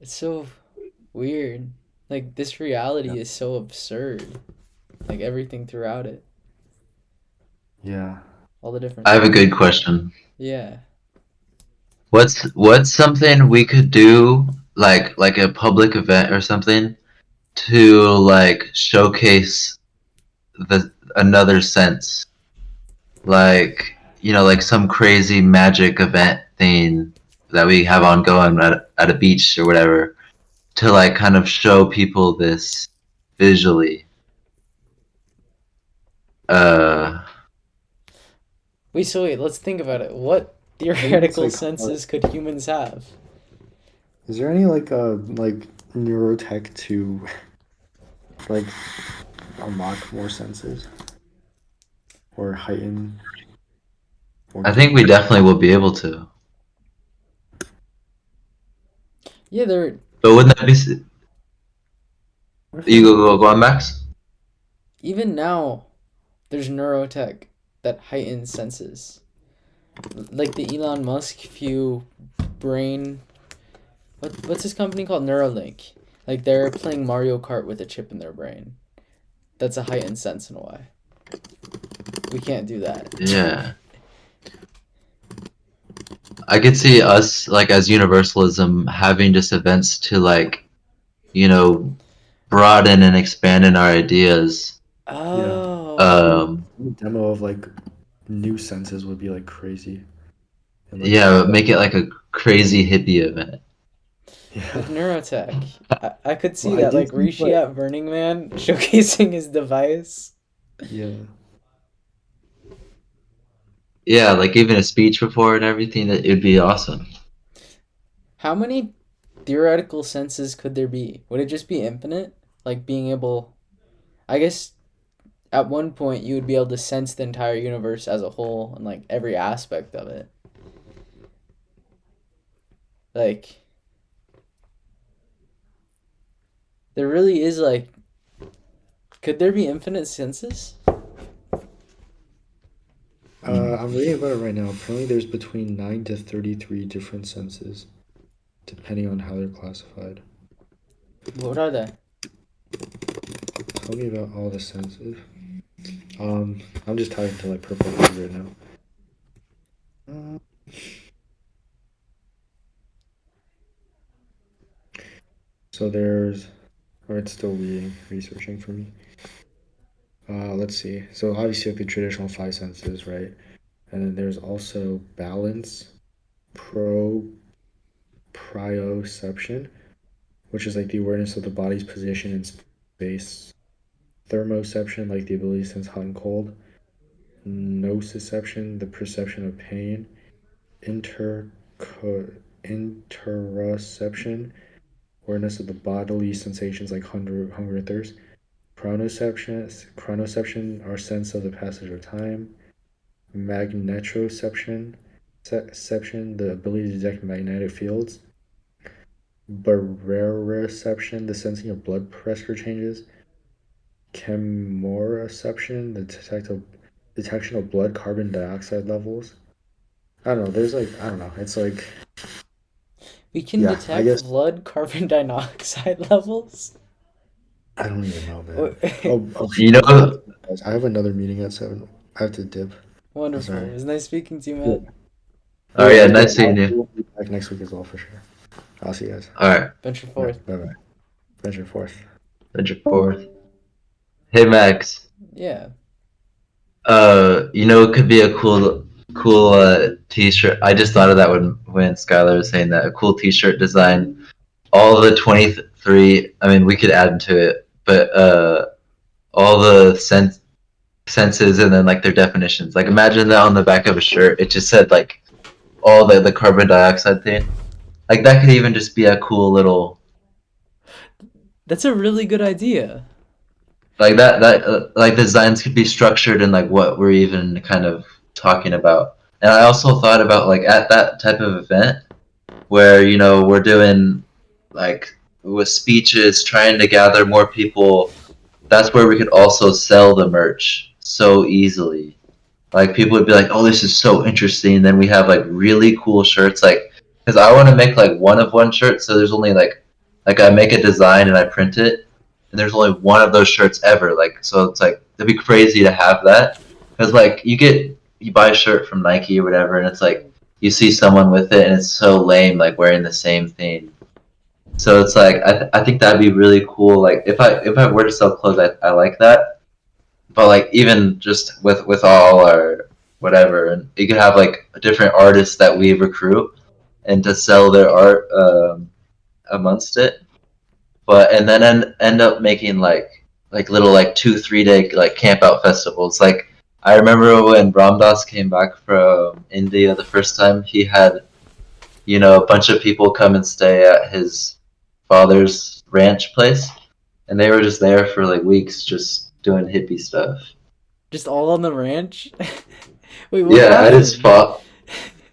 It's so weird. Like this reality is so absurd. Like everything throughout it, Yeah. all the different I have a senses. good question. Yeah. What's something we could do like a public event or something to like showcase the another sense? Like, like some crazy magic event thing that we have ongoing at a beach or whatever to like kind of show people this visually. Uh, Wait, so wait, let's think about it. What I think it's theoretical like senses could humans have? is there any like neurotech to like unlock more senses or heighten or I think we definitely will be able to. Yeah, there But wouldn't that be what if you there's go on, Max? even now there's neurotech that heightens senses. Like the Elon Musk few brain what's his company called? Neuralink. Like they're playing Mario Kart with a chip in their brain. That's a heightened sense in a way. We can't do that. Yeah. I could see us like as universalism having just events to like, you know, broaden and expand in our ideas. yeah. Oh. Demo of like new senses would be like crazy and like Yeah, make it like a crazy hippie event. With yeah. neurotech. I could see Well, I that, do like think Rishi like at Burning Man showcasing his device. yeah. Yeah, like giving a speech before and everything, that it'd be awesome. How many theoretical senses could there be? Would it just be infinite? Like being able. I guess at one point you would be able to sense the entire universe as a whole and like every aspect of it. Like there really is like, could there be infinite senses? I'm reading about it right now. Apparently, there's between 9 to 33 different senses, depending on how they're classified. What are they? Tell me about all the senses. I'm just typing to like purple right now. So there's, or it's still researching for me. Let's see. So obviously, like the traditional five senses, right? And then there's also balance, proprioception, which is like the awareness of the body's position in space. Thermoception, like the ability to sense hot and cold. Nociception, the perception of pain. Interoception, awareness of the bodily sensations like hunger and thirst. Chronoception, our sense of the passage of time. Magnetoception, the ability to detect magnetic fields. Baroreception, the sensing of blood pressure changes. Chemoreception, the detection of blood carbon dioxide levels. I don't know. There's like, I don't know. It's like, We can Yeah, I detect guess- blood carbon dioxide levels. I don't even know, man. Wonderful. Oh, You know, I have another meeting at 7. I have to dip. It Sorry. was nice speaking to you, man. oh yeah, nice seeing you. We'll be back next week as well for sure. I'll see you guys. All right, Venture forth. Bye bye. Venture forth. venture forth. Hey Max, Yeah. it could be a cool t-shirt. I just thought of that when Skylar was saying that, a cool t-shirt design. All the 23. I mean, we could add into it, but all the senses and then like their definitions. Like imagine that on the back of a shirt. It just said like all the carbon dioxide thing. Like that could even just be a cool little That's a really good idea. like like designs could be structured in like what we're even kind of talking about. And I also thought about like at that type of event where we're doing like with speeches, trying to gather more people. That's where we could also sell the merch so easily. Like people would be like, "Oh, this is so interesting." And then we have like really cool shirts, like because I want to make like one of one shirt. So there's only like I make a design and I print it, and there's only one of those shirts ever. Like so, it's like it'd be crazy to have that because like you buy a shirt from Nike or whatever, and it's like you see someone with it, and it's so lame, like wearing the same thing. So it's like I think that'd be really cool. Like if I were to sell clothes, I like that. But like even just with all our whatever, and you could have like different artists that we recruit and to sell their art amongst it. But and then end up making like little like 2-3 day like camp out festivals. Like I remember when Ramdas came back from India the first time, he had a bunch of people come and stay at his father's ranch place, and they were just there for like weeks, just doing hippie stuff. Just all on the ranch? Wait, what Yeah, happened?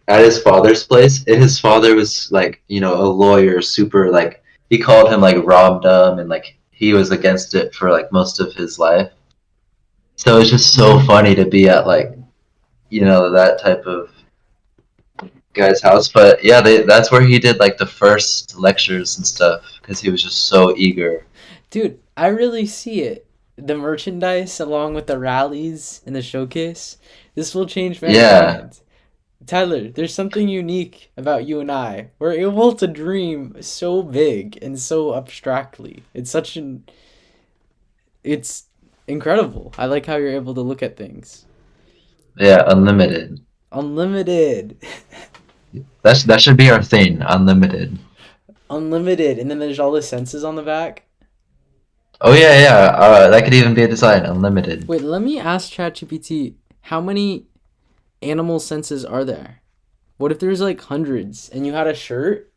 at his father's place. And his father was like, a lawyer, super like he called him like Rob Dumb, and like he was against it for like most of his life. So it's just so funny to be at like, that type of guy's house. But yeah, that's where he did like the first lectures and stuff because he was just so eager. Dude, I really see it. The merchandise along with the rallies and the showcase. This will change mankind. Tyler, there's something unique about you and I. We're able to dream so big and so abstractly. It's incredible. I like how you're able to look at things. Yeah, unlimited. Unlimited. That should be our thing, unlimited. Unlimited. And then there's all the senses on the back. Oh yeah. That could even be a design, unlimited. Wait, let me ask ChatGPT, how many animal senses are there? What if there's like hundreds and you had a shirt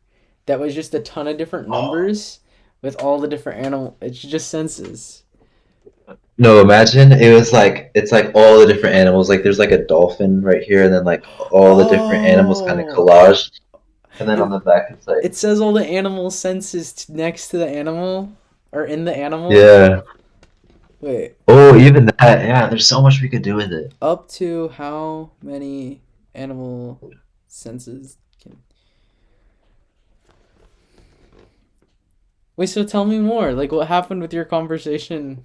that was just a ton of different numbers with all the different animal, it's just senses. No, imagine it was like it's like all the different animals. Like there's like a dolphin right here, and then like all the different animals kind of Oh, collaged, and then on it the back it's like it says all the animal senses next to the animal or in the animal. yeah. Wait, Oh, even that. Yeah, there's so much we could do with it. up to how many animal senses can. Wait, so tell me more. Like, what happened with your conversation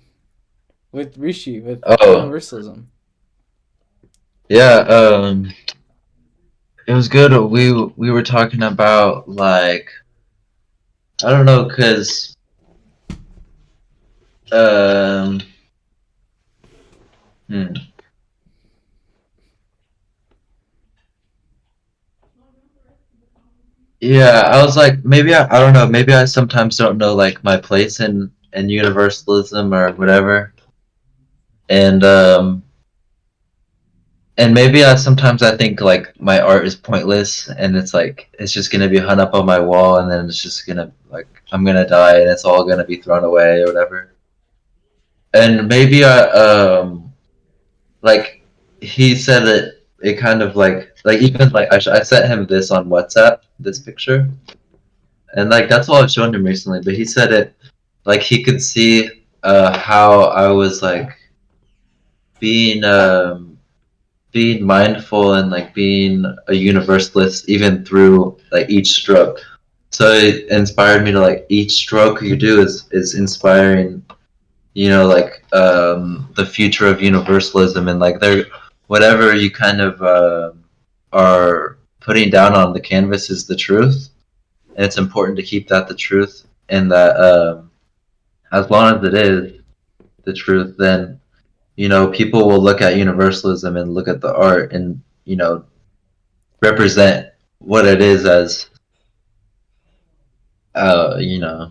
with Rishi with Oh, universalism? yeah. It was good. We were talking about like I don't know, cause um, hmm. Yeah, I was like maybe I don't know. Maybe I sometimes don't know like my place in universalism or whatever, and and maybe sometimes I think like my art is pointless and it's like it's just gonna be hung up on my wall and then it's just gonna like I'm gonna die and it's all gonna be thrown away or whatever. And maybe I like he said it kind of like even like I sent him this on WhatsApp, this picture, and like that's all I've shown him recently, but he said it like he could see how I was like being being mindful and like being a universalist even through like each stroke. So it inspired me to like each stroke you do is inspiring, you know, like the future of universalism and like there whatever you kind of are putting down on the canvas is the truth, and it's important to keep that the truth, and that as long as it is the truth, then you know people will look at universalism and look at the art and you know represent what it is as you know,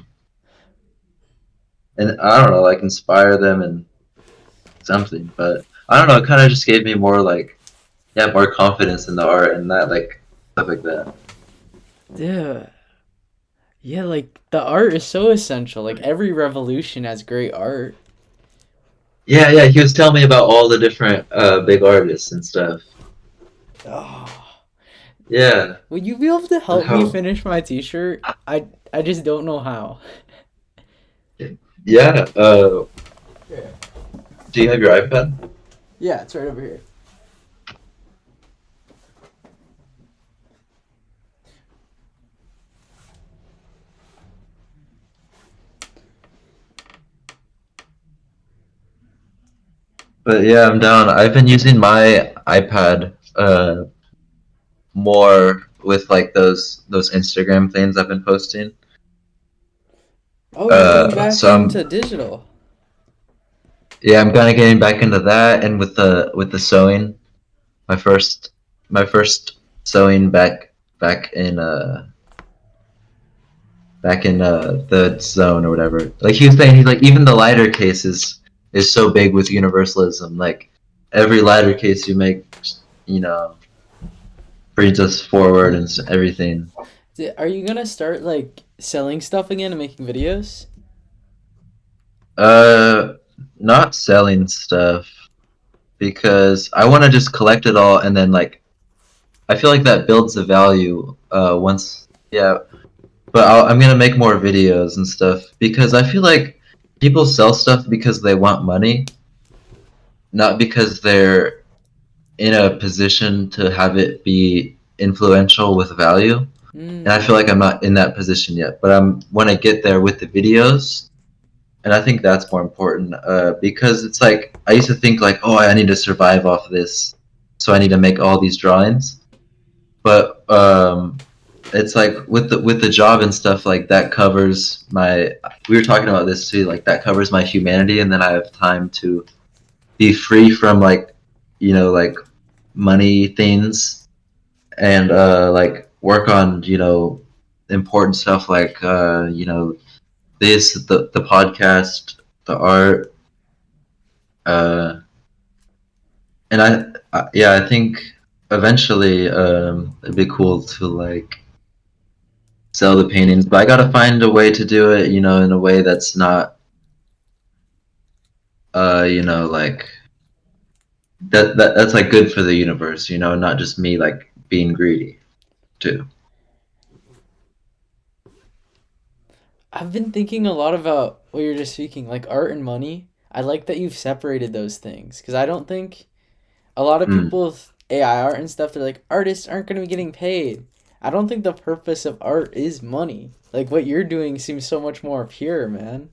and I don't know, like inspire them and something. But I don't know, it kind of just gave me more like yeah, more confidence in the art and that like stuff like that. Yeah. Yeah, like the art is so essential. Like every revolution has great art. Yeah, yeah, he was telling me about all the different big artists and stuff. Oh. Yeah, Would you be able to and help me how finish my t-shirt? I just don't know how. yeah. Do you have your iPad? Yeah, it's right over here. But yeah, I'm down. I've been using my iPad more with like those Instagram things I've been posting. Oh, you're getting back So I'm into digital. yeah, I'm kind of getting back into that, and with the sewing, my first my first sewing back in the zone or whatever. Like he was saying, he's like even the lighter case is so big with universalism. Like every lighter case you make, you know, brings us forward and everything. Are you gonna start like selling stuff again and making videos? Uh, not selling stuff because I want to just collect it all and then like I feel like that builds the value once yeah. But I'm gonna make more videos and stuff because I feel like people sell stuff because they want money, not because they're in a position to have it be influential with value. And I feel Hmm. like I'm not in that position yet, but I'm when I get there with the videos, and I think that's more important because it's like I used to think like, oh, I need to survive off this, so I need to make all these drawings. But it's like with the job and stuff like that covers my. We were talking about this too, like that covers my humanity, and then I have time to be free from like, you know, like money things and like work on you know important stuff like you know this the podcast the art uh and yeah I think eventually it'd be cool to like sell the paintings but I gotta find a way to do it you know in a way that's not like that's like good for the universe, not just me like being greedy too. I've been thinking a lot about what you're just speaking, like art and money. I like that you've separated those things because I don't think a lot of Mm. people with AI art and stuff, they're like, artists aren't going to be getting paid. I don't think the purpose of art is money. Like what you're doing seems so much more pure, man.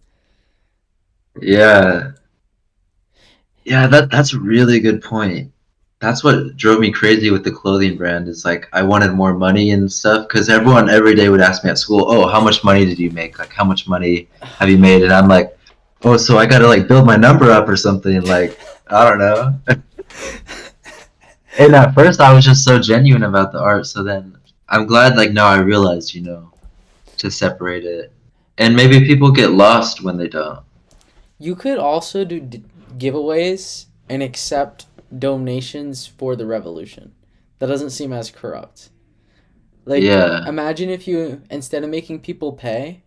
Yeah, yeah, that's a really good point. That's what drove me crazy with the clothing brand is like I wanted more money and stuff because everyone every day would ask me at school, "Oh, how much money did you make? Like, how much money have you made?" And I'm like, "Oh, so I got to like build my number up or something." Like, I don't know. And at first, I was just so genuine about the art. So then I'm glad, like, now I realized, to separate it. And maybe people get lost when they don't. You could also do giveaways and accept donations for the revolution. That doesn't seem as corrupt. Like, Yeah, imagine if you, instead of making people pay,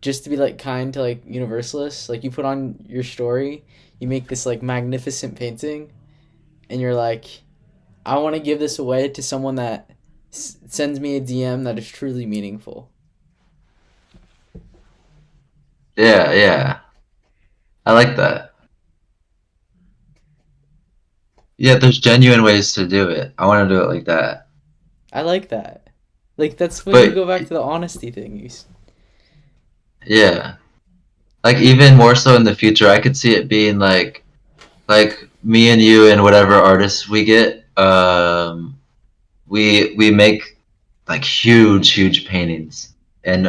just to be like kind to like universalists, like you put on your story, you make this like magnificent painting, and you're like, I want to give this away to someone that sends me a DM that is truly meaningful. yeah, yeah. I like that. Yeah, there's genuine ways to do it. I want to do it like that. I like that. Like that's when you But go back to the honesty thing. yeah, like even more so in the future, I could see it being like me and you and whatever artists we get. We make like huge paintings, and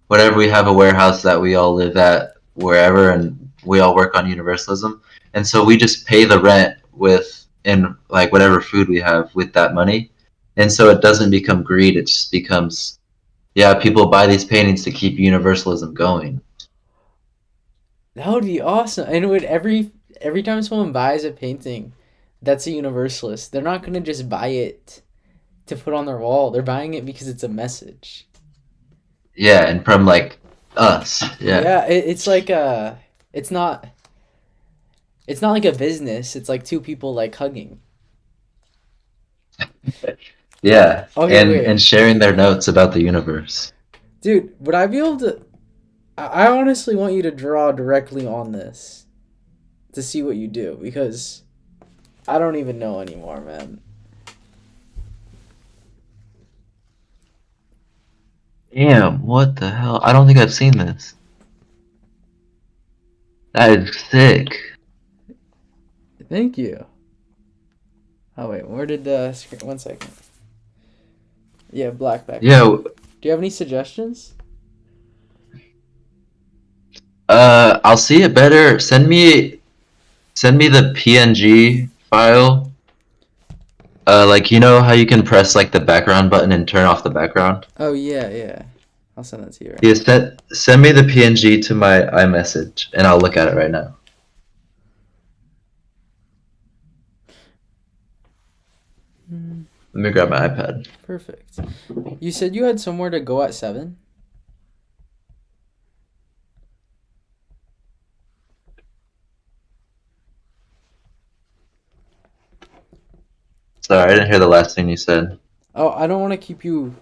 whatever we have a warehouse that we all live at wherever, and we all work on universalism, and so we just pay the rent with and like whatever food we have with that money, and so it doesn't become greed. It just becomes, yeah, people buy these paintings to keep universalism going. That would be awesome. And it would every time someone buys a painting that's a universalist, they're not gonna just buy it to put on their wall. They're buying it because it's a message. Yeah, and from like us. Yeah. Yeah, it's like it's not it's not like a business. It's like two people like hugging. Yeah, Okay, and wait. sharing their notes about the universe. Dude, would I be able to I honestly want you to draw directly on this to see what you do because I don't even know anymore, man. Damn, what the hell? I don't think I've seen this. That is sick. Thank you. Oh wait, where did the screen? 1 second. Yeah, black background. Yeah, Do you have any suggestions? I'll see it better. Send me the PNG file. Like you know how you can press like the background button and turn off the background? Oh yeah, yeah. I'll send that to you right Yeah, now. send me the PNG to my iMessage and I'll look at it right now. Let me grab my iPad. Perfect. You said you had somewhere to go at 7? Sorry, I didn't hear the last thing you said. Oh, I don't want to keep you.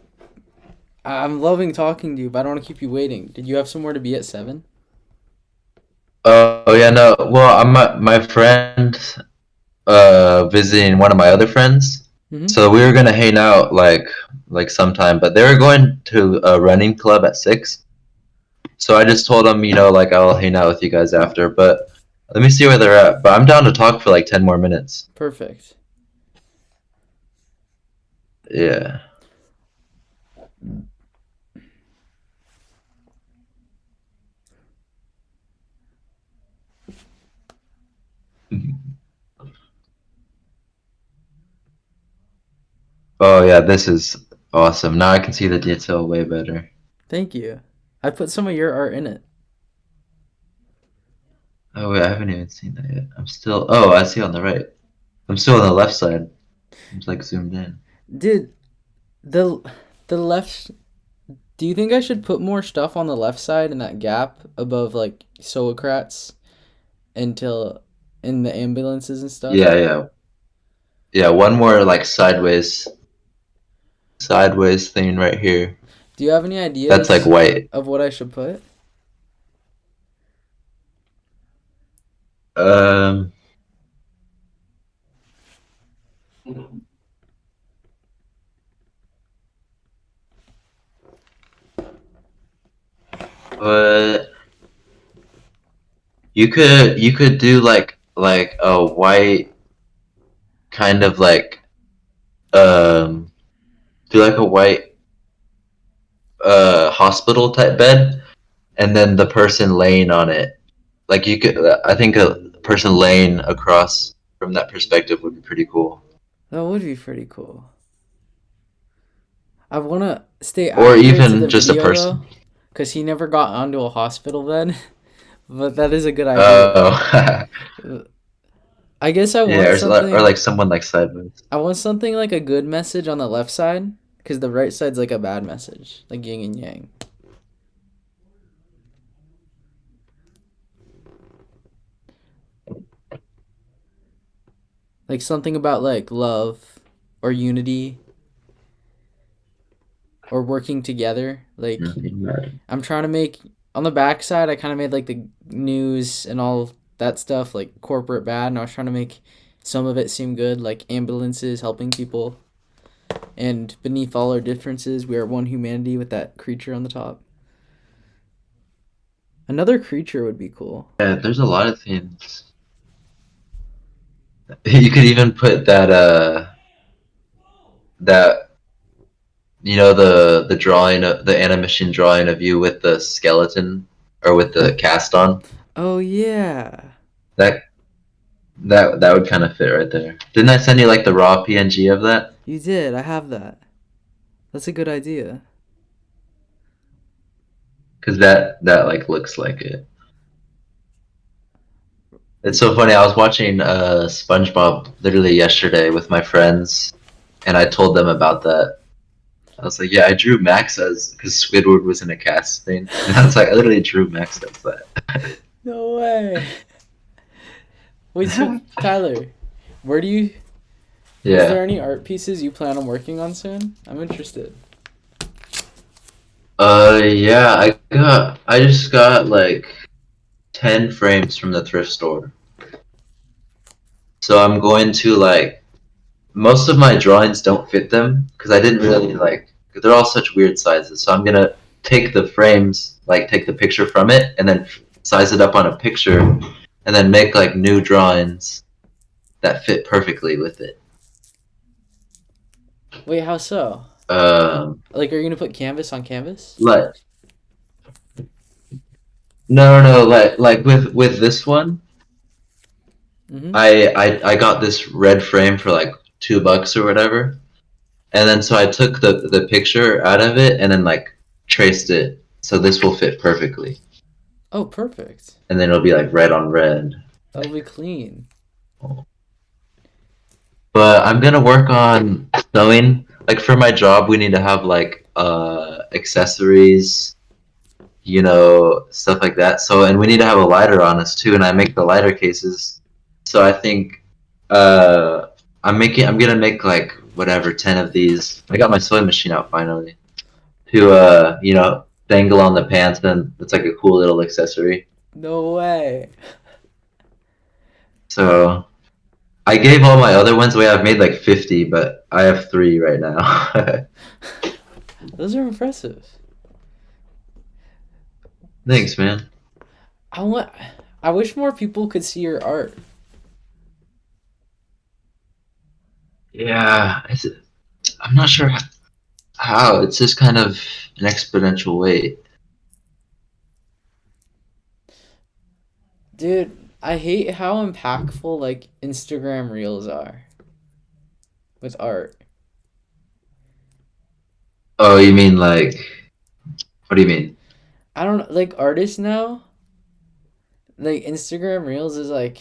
I'm loving talking to you, but I don't want to keep you waiting. Did you have somewhere to be at 7? Oh yeah, no. Well, I'm my friend visiting one of my other friends. Mm-hmm. So we were gonna hang out like sometime, but they were going to a running club at 6. So I just told them, like I'll hang out with you guys after. But let me see where they're at. But I'm down to talk for like 10 more minutes. Perfect. Yeah. Oh yeah, this is awesome. Now I can see the detail way better. Thank you. I put some of your art in it. Oh wait, I haven't even seen that yet. I'm still. Oh, I see on the right. I'm still on the left side. I'm like zoomed in. Dude, the the left. Do you think I should put more stuff on the left side in that gap above like Socrates? until in the ambulances and stuff. Yeah. One more like sideways thing right here. Do you have any That's like ideas white. of what I should put? Um, but you could do like a white kind of like do like a white hospital type bed, and then the person laying on it. Like you could, I think a person laying across from that perspective would be pretty cool. That would be pretty cool. I want to stay Or accurate to even the just a video person. though, because he never got onto a hospital bed. But that is a good idea. Oh, I guess I yeah, want or something. like someone like sideways. I want something like a good message on the left side, because the right side's like a bad message, like yin and yang. Like something about like love or unity or working together. Like I'm trying to make on the back side I kind of made like the news and all that stuff like corporate bad, and I was trying to make some of it seem good, like ambulances helping people, and beneath all our differences we are one humanity with that creature on the top. Another creature would be cool. Yeah, there's a lot of things. You could even put that the drawing of the animation drawing of you with the skeleton or with the cast on. Oh yeah. That that would kind of fit right there. Didn't I send you like the raw PNG of that? You did. I have that. That's a good idea. Because that like looks like it. It's so funny. I was watching SpongeBob literally yesterday with my friends, and I told them about that. I was like, "Yeah, I drew Max as because Squidward was in a cast thing." And I was like, "I literally drew Max as that." No way. Wait, so Tyler, where do you is there Yeah. any art pieces you plan on working on soon? I'm interested. Yeah. I just got like 10 frames from the thrift store, so I'm going to like most of my drawings don't fit them because I didn't really like they're all such weird sizes. So I'm gonna take the frames, like take the picture from it, and then size it up on a picture, and then make like new drawings that fit perfectly with it. Wait, how so? Like, are you gonna put canvas on canvas? Like no, like with this one, Mm-hmm. I got this red frame for like $2 or whatever, and then so I took the picture out of it and then like traced it so this will fit perfectly, Oh, perfect. and then it'll be like red on red. That'll be clean. But I'm gonna work on sewing. Like for my job, we need to have like accessories, stuff like that. So and we need to have a lighter on us too. And I make the lighter cases. So I think I'm gonna make like whatever 10 of these. I got my sewing machine out finally to dangle on the pants, and it's like a cool little accessory. No way. So I gave all my other ones away. I've made like 50, but I have 3 right now. Those are impressive. Thanks, man. I wish more people could see your art. Yeah, I'm not sure how. It's just kind of an exponential way. Dude, I hate how impactful like Instagram Reels are with art. Oh, you mean like? What do you mean? I don't know, like artists now, like Instagram Reels is like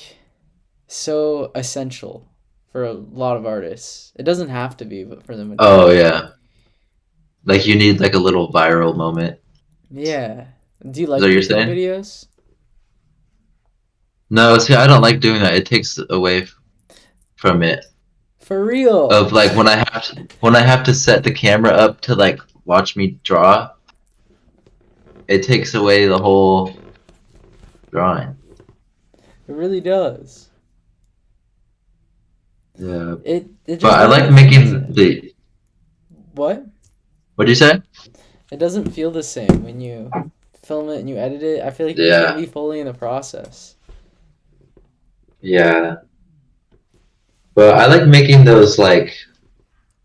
so essential for a lot of artists. It doesn't have to be, but for the Oh majority. yeah, like you need like a little viral moment. Yeah. Do you Is that like what you're making saying? videos? No, see, I don't like doing that. It takes away from it. For real. Of like when I have to set the camera up to like watch me draw, it takes away the whole drawing. It really does. Yeah, It but just I like doesn't feel the making same. the. What? What do you say? It doesn't feel the same when you film it and you edit it. I feel like you can't Yeah, be fully in the process. yeah. But I like making those like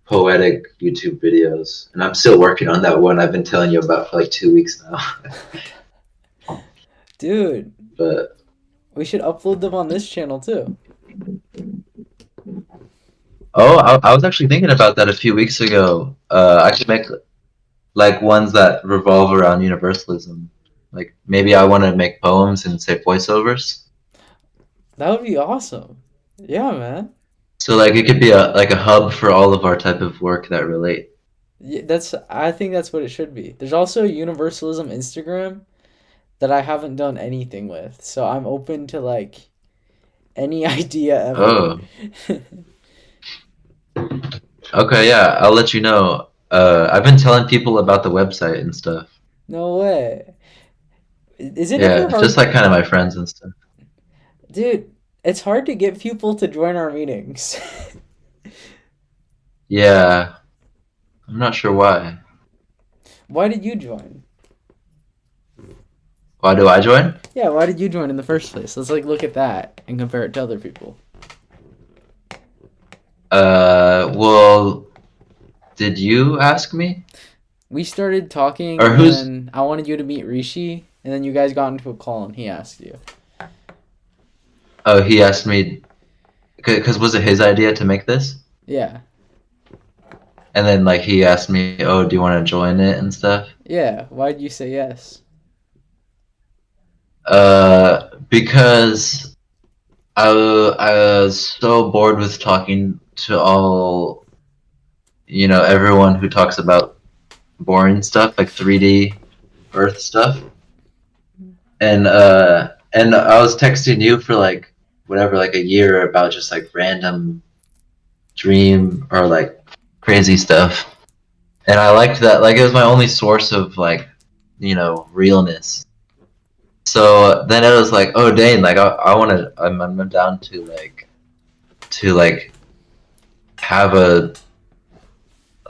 poetic YouTube videos, and I'm still working on that one I've been telling you about for like 2 weeks now. Dude, But we should upload them on this channel too. oh, I was actually thinking about that a few weeks ago. I should make like ones that revolve around universalism. Like maybe I want to make poems and say voiceovers. That would be awesome. Yeah, man. So like it could be a like a hub for all of our type of work that relate. Yeah, I think that's what it should be. There's also a Universalism Instagram that I haven't done anything with. So I'm open to like any idea ever. Oh, okay, yeah, I'll let you know. I've been telling people about the website and stuff. No way. Is it Yeah, ever just hard? like kind of my friends and stuff. Dude, it's hard to get people to join our meetings. Yeah, I'm not sure why. Why did you join? Why do I join? Yeah, why did you join in the first place? Let's like look at that and compare it to other people. Well, did you ask me? We started talking Or and who's? then I wanted you to meet Rishi and then you guys got into a call and he asked you. Oh, he asked me, because was it his idea to make this? Yeah. And then like he asked me, "Oh, do you want to join it and stuff?" Yeah, why did you say yes? Because I was so bored with talking to all, everyone who talks about boring stuff like 3D Earth stuff, and I was texting you for like whatever, like a year about just like random dream or like crazy stuff, and I liked that. Like it was my only source of like, realness. So then it was like, oh dang, like I want to, I'm down to have a.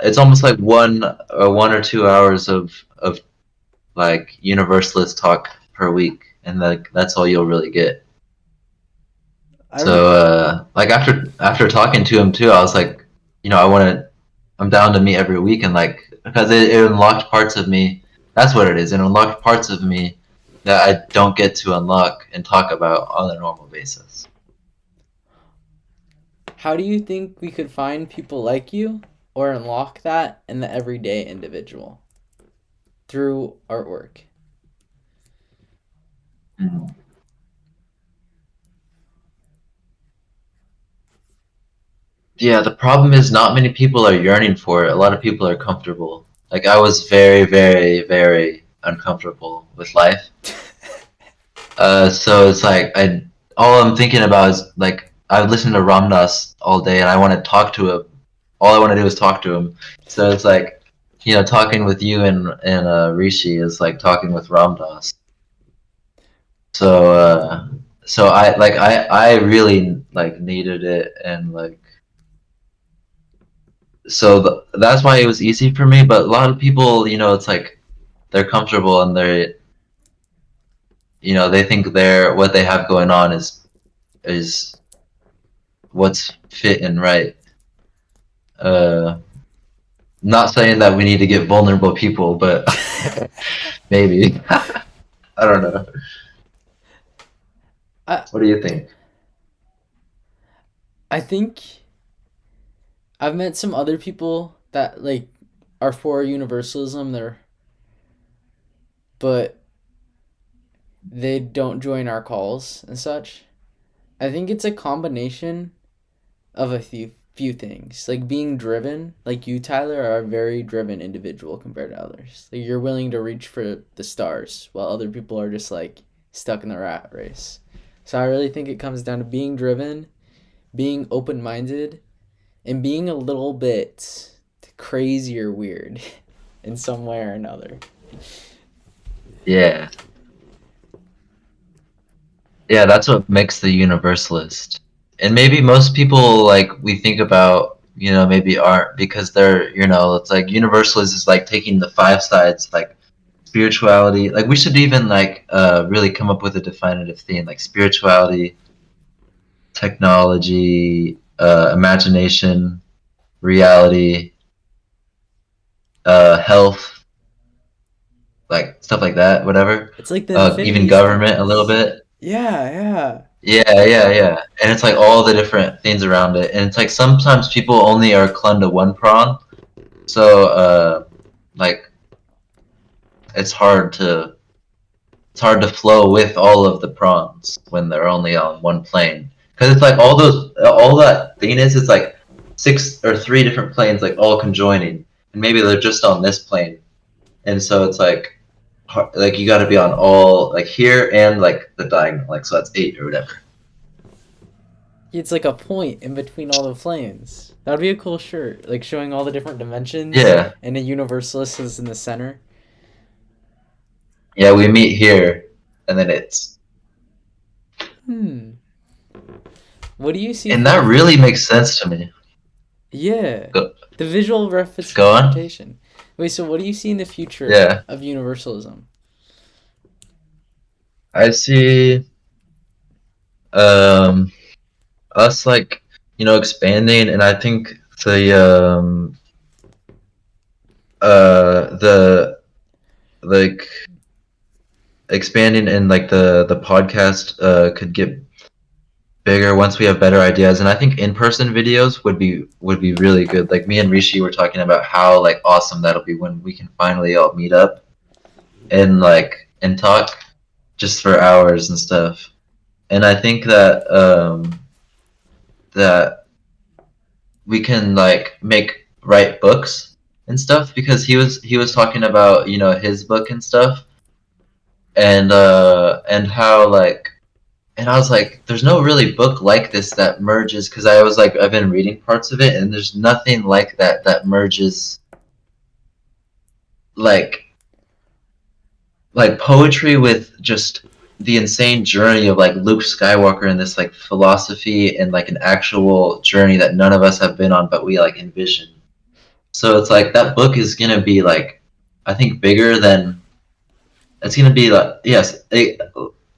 It's almost like 1 or 2 hours of like universalist talk per week, and like that's all you'll really get. I So rem- like after talking to him too, I was like, I'm down to meet every week, and like because it unlocked parts of me. That's what it is. It unlocked parts of me that I don't get to unlock and talk about on a normal basis. How do you think we could find people like you or unlock that in the everyday individual through artwork? Mhm. Yeah, the problem is not many people are yearning for it. A lot of people are comfortable. Like I was very, very, very uncomfortable with life. So it's like all I'm thinking about is like I would listen to Ramdas all day, and I want to talk to him. All I want to do is talk to him. So it's like, talking with you and Rishi is like talking with Ramdas. So so I really like needed it, and like so that's why it was easy for me. But a lot of people, it's like they're comfortable and they think what they have going on is what's fit and right. Uh, Not saying that we need to get vulnerable people, but maybe. I don't know. I What do you think? I think I've met some other people that like are for universalism but they don't join our calls and such. I think it's a combination of a few things. Like being driven, like you, Tyler, are a very driven individual compared to others. Like you're willing to reach for the stars, while other people are just like stuck in the rat race. So I really think it comes down to being driven, being open-minded, and being a little bit crazy or weird in some way or another. Yeah. Yeah, that's what makes the universalist. And maybe most people like we think about, maybe aren't because they're, it's like universalist is like taking the five sides, like spirituality. Like we should even like really come up with a definitive theme, like spirituality, technology, imagination, reality, health, like stuff like that, whatever. It's like the Even infinity government a little stones. bit. Yeah, yeah. Yeah. And it's like all the different things around it. And it's like sometimes people only are clung to one prawn. So like it's hard to flow with all of the prawns when they're only on one plane. Because it's like all that thing is it's like 6 or 3 different planes like all conjoining. And maybe they're just on this plane. And so it's like you got to be on all like here and like the diagonal, like so that's 8 or whatever. It's like a point in between all the planes. That would be a cool shirt, like showing all the different dimensions. Yeah. And a universalist is in the center. Yeah, we meet here, and then it's. What do you see? And that really makes sense to me. Yeah. Go, The visual go on. representation. Wait, so what do you see in the future Yeah, of universalism? I see us like expanding, and I think the like expanding and like the podcast could get bigger once we have better ideas, and I think in-person videos would be really good. Like me and Rishi were talking about how like awesome that'll be when we can finally all meet up and talk just for hours and stuff. And I think that we can like write books and stuff because he was talking about his book and stuff and how like and I was like there's no really book like this that merges because I was like I've been reading parts of it and there's nothing like that merges like poetry with just the insane journey of like Luke Skywalker and this like philosophy and like an actual journey that none of us have been on but we like envision. So it's like that book is gonna be like I think bigger than it's gonna be like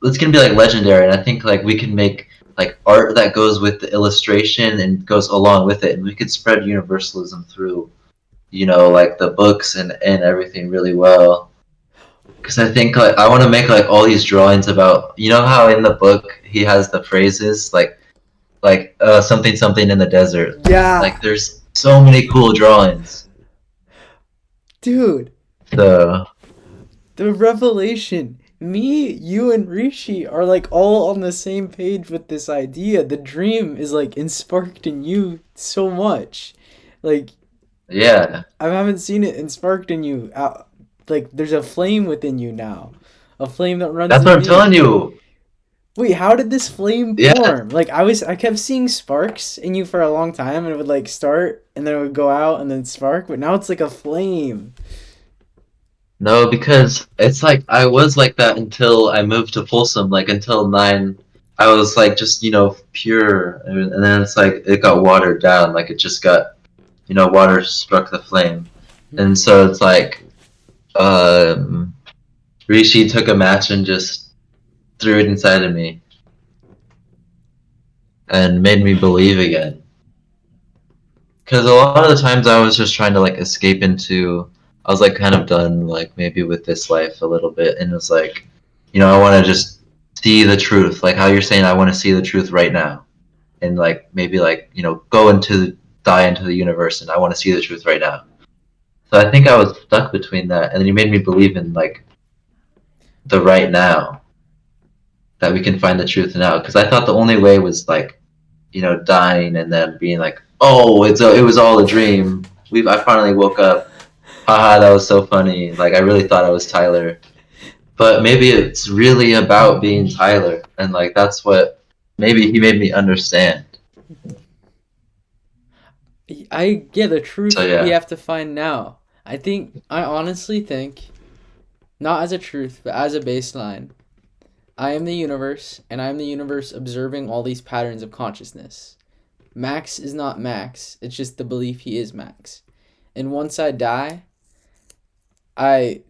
it's gonna be like legendary and I think like we can make like art that goes with the illustration and goes along with it and we could spread universalism through like the books and everything really well. Because I think like I want to make like all these drawings about how in the book he has the phrases like something something in the desert. Yeah. Like there's so many cool drawings. Dude. So The revelation. Me, you, and Rishi are like all on the same page with this idea. The dream is like sparked in you so much. Like yeah, I haven't seen it sparked in you. Like there's a flame within you now, a flame that runs. that's in what I'm me. telling you. Wait, how did this flame Yeah. form? Like I kept seeing sparks in you for a long time, and it would like start, and then it would go out, and then spark. But now it's like a flame. No, because it's like I was like that until I moved to Folsom. Like until 9, I was like just pure, and then it's like it got watered down. Like it just got water struck the flame, and so it's like Rishi took a match and just threw it inside of me and made me believe again. Because a lot of the times I was just trying to like escape into. I was like kind of done like maybe with this life a little bit, and it's like, I want to just see the truth. Like how you're saying, I want to see the truth right now, and like maybe like die into the universe, and I want to see the truth right now. So I think I was stuck between that, and then you made me believe in like the right now, that we can find the truth now. Because I thought the only way was like, dying and then being like, oh, it was all a dream. I finally woke up. Haha, that was so funny. Like I really thought I was Tyler, but maybe it's really about being Tyler, and like that's what maybe he made me understand. The So truth we yeah, have to find now. I honestly think, not as a truth, but as a baseline, I am the universe, and I am the universe observing all these patterns of consciousness. Max is not Max, it's just the belief he is Max. And once I die, I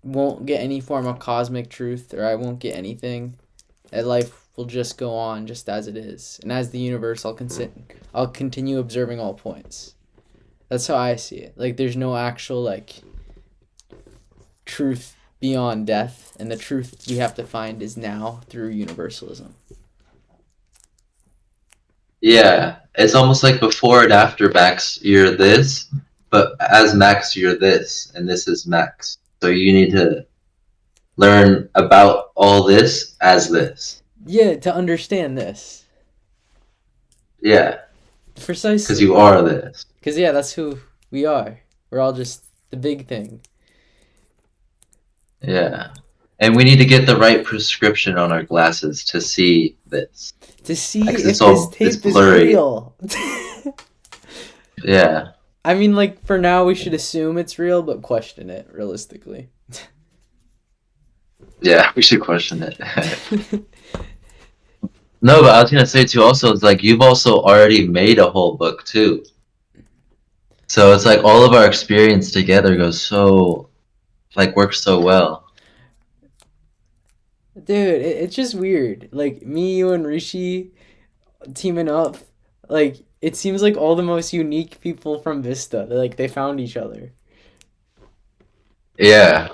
won't get any form of cosmic truth, or I won't get anything. That life will just go on just as it is. And as the universe, I'll continue observing all points. That's how I see it. Like, there's no actual, like, truth beyond death, and the truth we have to find is now through universalism. yeah. It's almost like before and after Max, you're this, but as Max, you're this, and this is Max. So you need to learn about all this as this. Yeah, to understand this. Yeah, because Precisely. you are this. Because, yeah, that's who we are. We're all just the big thing. Yeah. And we need to get the right prescription on our glasses to see this. To see Like, if it's this all- it's tape is blurry. real. Yeah. I mean, like, for now, we should assume it's real, but question it, realistically. Yeah, we should question it. No, but I was gonna say too also, it's like you've also already made a whole book too. So it's like all of our experience together goes so like works so well. Dude, it's just weird. Like, me, you, and Rishi teaming up, like, it seems like all the most unique people from Vista. Like, they found each other. Yeah.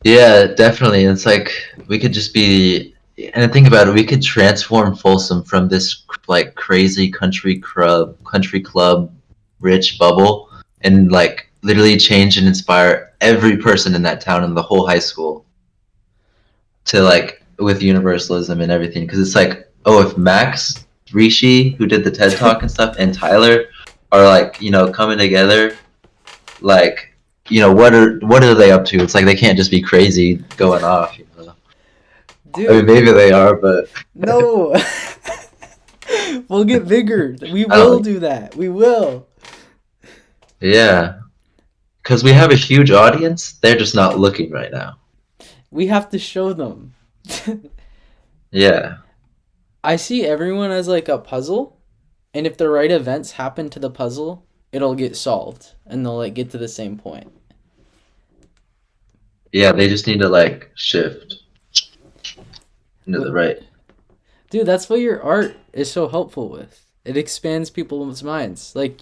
Yeah, definitely. It's like we could just be and think about it, we could transform Folsom from this like crazy country club rich bubble and like literally change and inspire every person in that town and the whole high school to like with universalism and everything because it's like oh if Max Rishi who did the TED talk and stuff and Tyler are like coming together like what are they up to? It's like they can't just be crazy going off Dude, I mean maybe they are but no. We'll get bigger. We I don't will like- do that. We will. yeah because we have a huge audience they're just not looking right now. We have to show them. Yeah. I see everyone as like a puzzle, and if the right events happen to the puzzle, it'll get solved, and they'll like get to the same point. Yeah, they just need to like shift into the right. Dude, that's what your art is so helpful with. It expands people's minds. Like,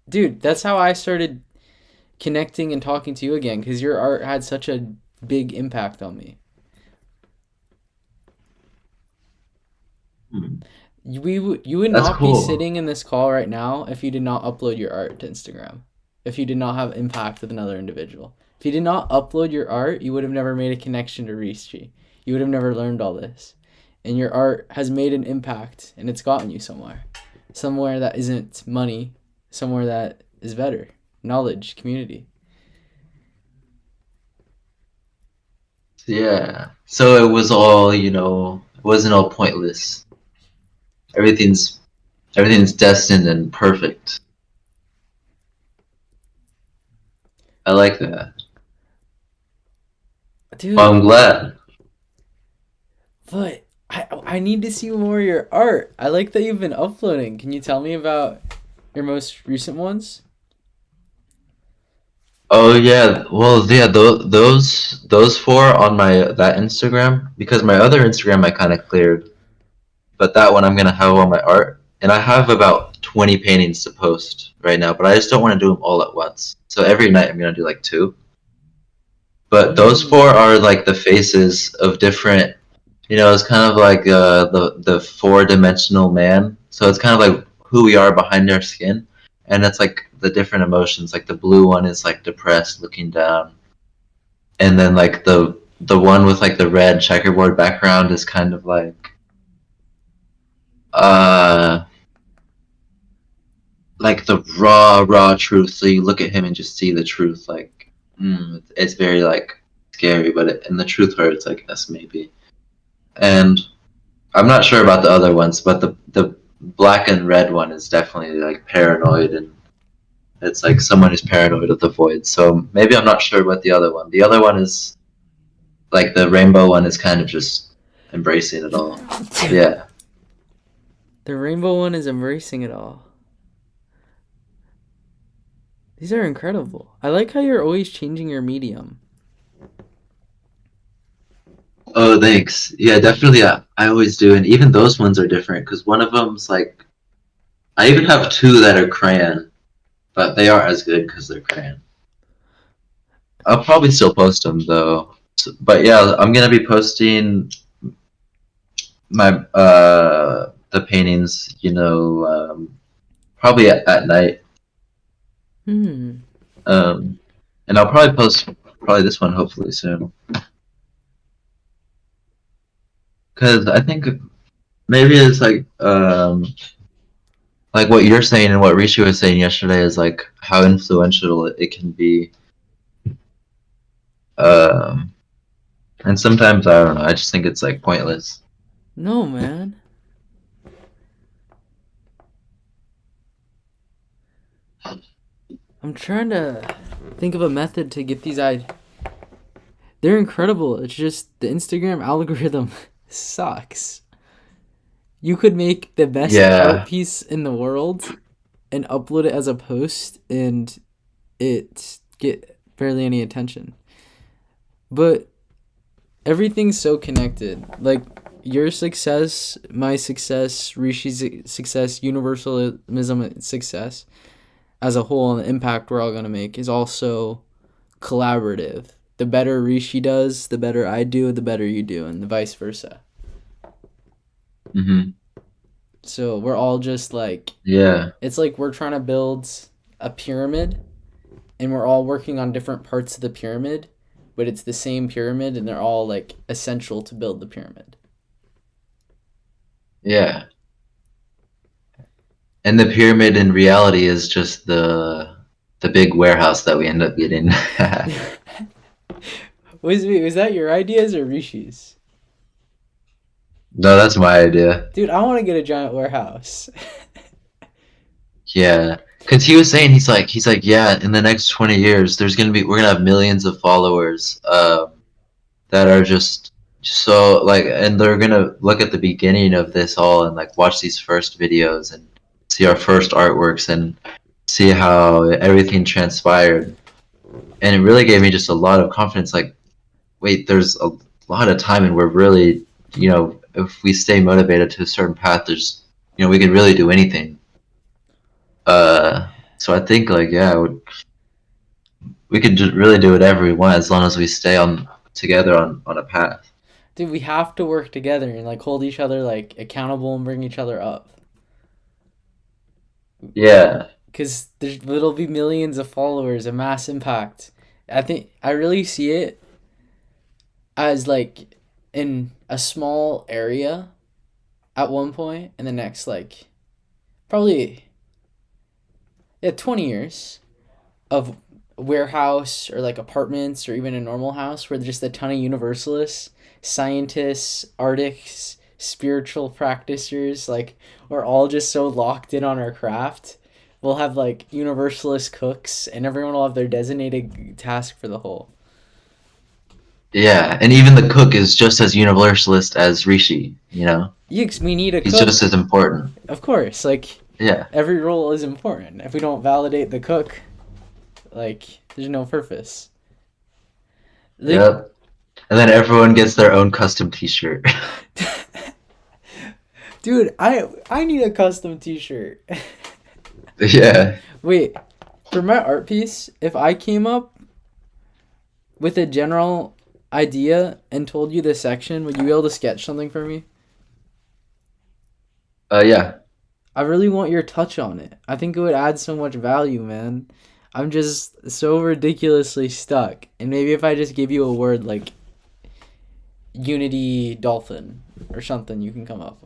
dude, that's how I started connecting and talking to you again, because your art had such a big impact on me. Hmm. You would That's not cool. be sitting in this call right now if you did not upload your art to Instagram. If you did not have impact with another individual. If you did not upload your art, you would have never made a connection to Rishi. You would have never learned all this. And your art has made an impact, and it's gotten you somewhere. Somewhere that isn't money, somewhere that is better. Knowledge, community. Yeah. So it was all, it wasn't all pointless. Everything's destined and perfect. I like that. Dude, Well, I'm glad. but I need to see more of your art. I like that you've been uploading. Can you tell me about your most recent ones? Oh yeah. Well, yeah, those four on that Instagram because my other Instagram I kind of cleared, but that one I'm gonna have on my art, and I have about 20 paintings to post right now, but I just don't want to do them all at once. So every night I'm gonna do like two. But those four are like the faces of different. It's kind of like the four-dimensional man. So it's kind of like who we are behind our skin, and it's like the different emotions. Like the blue one is like depressed, looking down, and then like the one with like the red checkerboard background is kind of uh like the raw truth. So you look at him and just see the truth. Like it's very like scary, but in the truth hurts, I guess, maybe. And I'm not sure about the other ones, but the black and red one is definitely like paranoid, and it's like someone who's paranoid of the void. So maybe I'm not sure about the other one. The other one is like the rainbow one is kind of just embracing it all. Yeah. The rainbow one is embracing it all. These are incredible. I like how you're always changing your medium. Oh, thanks. Yeah, definitely. I always do, and even those ones are different because one of them's like I even have two that are crayon, but they aren't as good because they're crayon. I'll probably still post them though. But yeah, I'm gonna be posting my the paintings. Probably at night. Hmm. And I'll probably post probably this one hopefully soon. Because I think maybe it's like what you're saying and what Rishi was saying yesterday is like how influential it can be. Um, and sometimes I don't know. I just think it's like pointless. No, man. I'm trying to think of a method to get these They're incredible. It's just the Instagram algorithm sucks. You could make the best art Yeah, piece in the world and upload it as a post and it get barely any attention. But everything's so connected. Like your success, my success, Rishi's success, universalism success as a whole, and the impact we're all gonna make is also collaborative. The better Rishi does, the better I do, the better you do, and the vice versa. hmm So we're all just like, yeah, it's like we're trying to build a pyramid and we're all working on different parts of the pyramid, but it's the same pyramid and they're all like essential to build the pyramid. yeah. And the pyramid in reality is just the big warehouse that we end up getting. Was that your ideas or Rishi's? No, that's my idea. Dude, I want to get a giant warehouse. Yeah, because he was saying he's like yeah, in the next 20 years, we're gonna have millions of followers that are just so like, and they're gonna look at the beginning of this all and like watch these first videos and see our first artworks and see how everything transpired. And it really gave me just a lot of confidence. Like, wait, there's a lot of time, and we're really, if we stay motivated to a certain path, we could really do anything. So I think like yeah, we could just really do whatever we want as long as we stay on together on a path. Dude, we have to work together and like hold each other like accountable and bring each other up. Yeah, Because there'll be millions of followers, a mass impact. I think I really see it as like in a small area at one point, and the next like probably 20 years of warehouse or like apartments or even a normal house where there's just a ton of universalists, scientists, artists, spiritual practitioners, like we're all just so locked in on our craft. We'll have like universalist cooks and everyone will have their designated task for the whole. yeah, and even the cook is just as universalist as Rishi. Yeah, 'cause we need a He's cook. just as important. Of course, like Yeah, every role is important. If we don't validate the cook, like there's no purpose. Like, yep. And then everyone gets their own custom T-shirt. dude, I need a custom t-shirt. Yeah. Wait, for my art piece, if I came up with a general idea and told you this section, would you be able to sketch something for me? Yeah. I really want your touch on it. I think it would add so much value, man. I'm just so ridiculously stuck. And maybe if I just give you a word like Unity Dolphin or something, you can come up.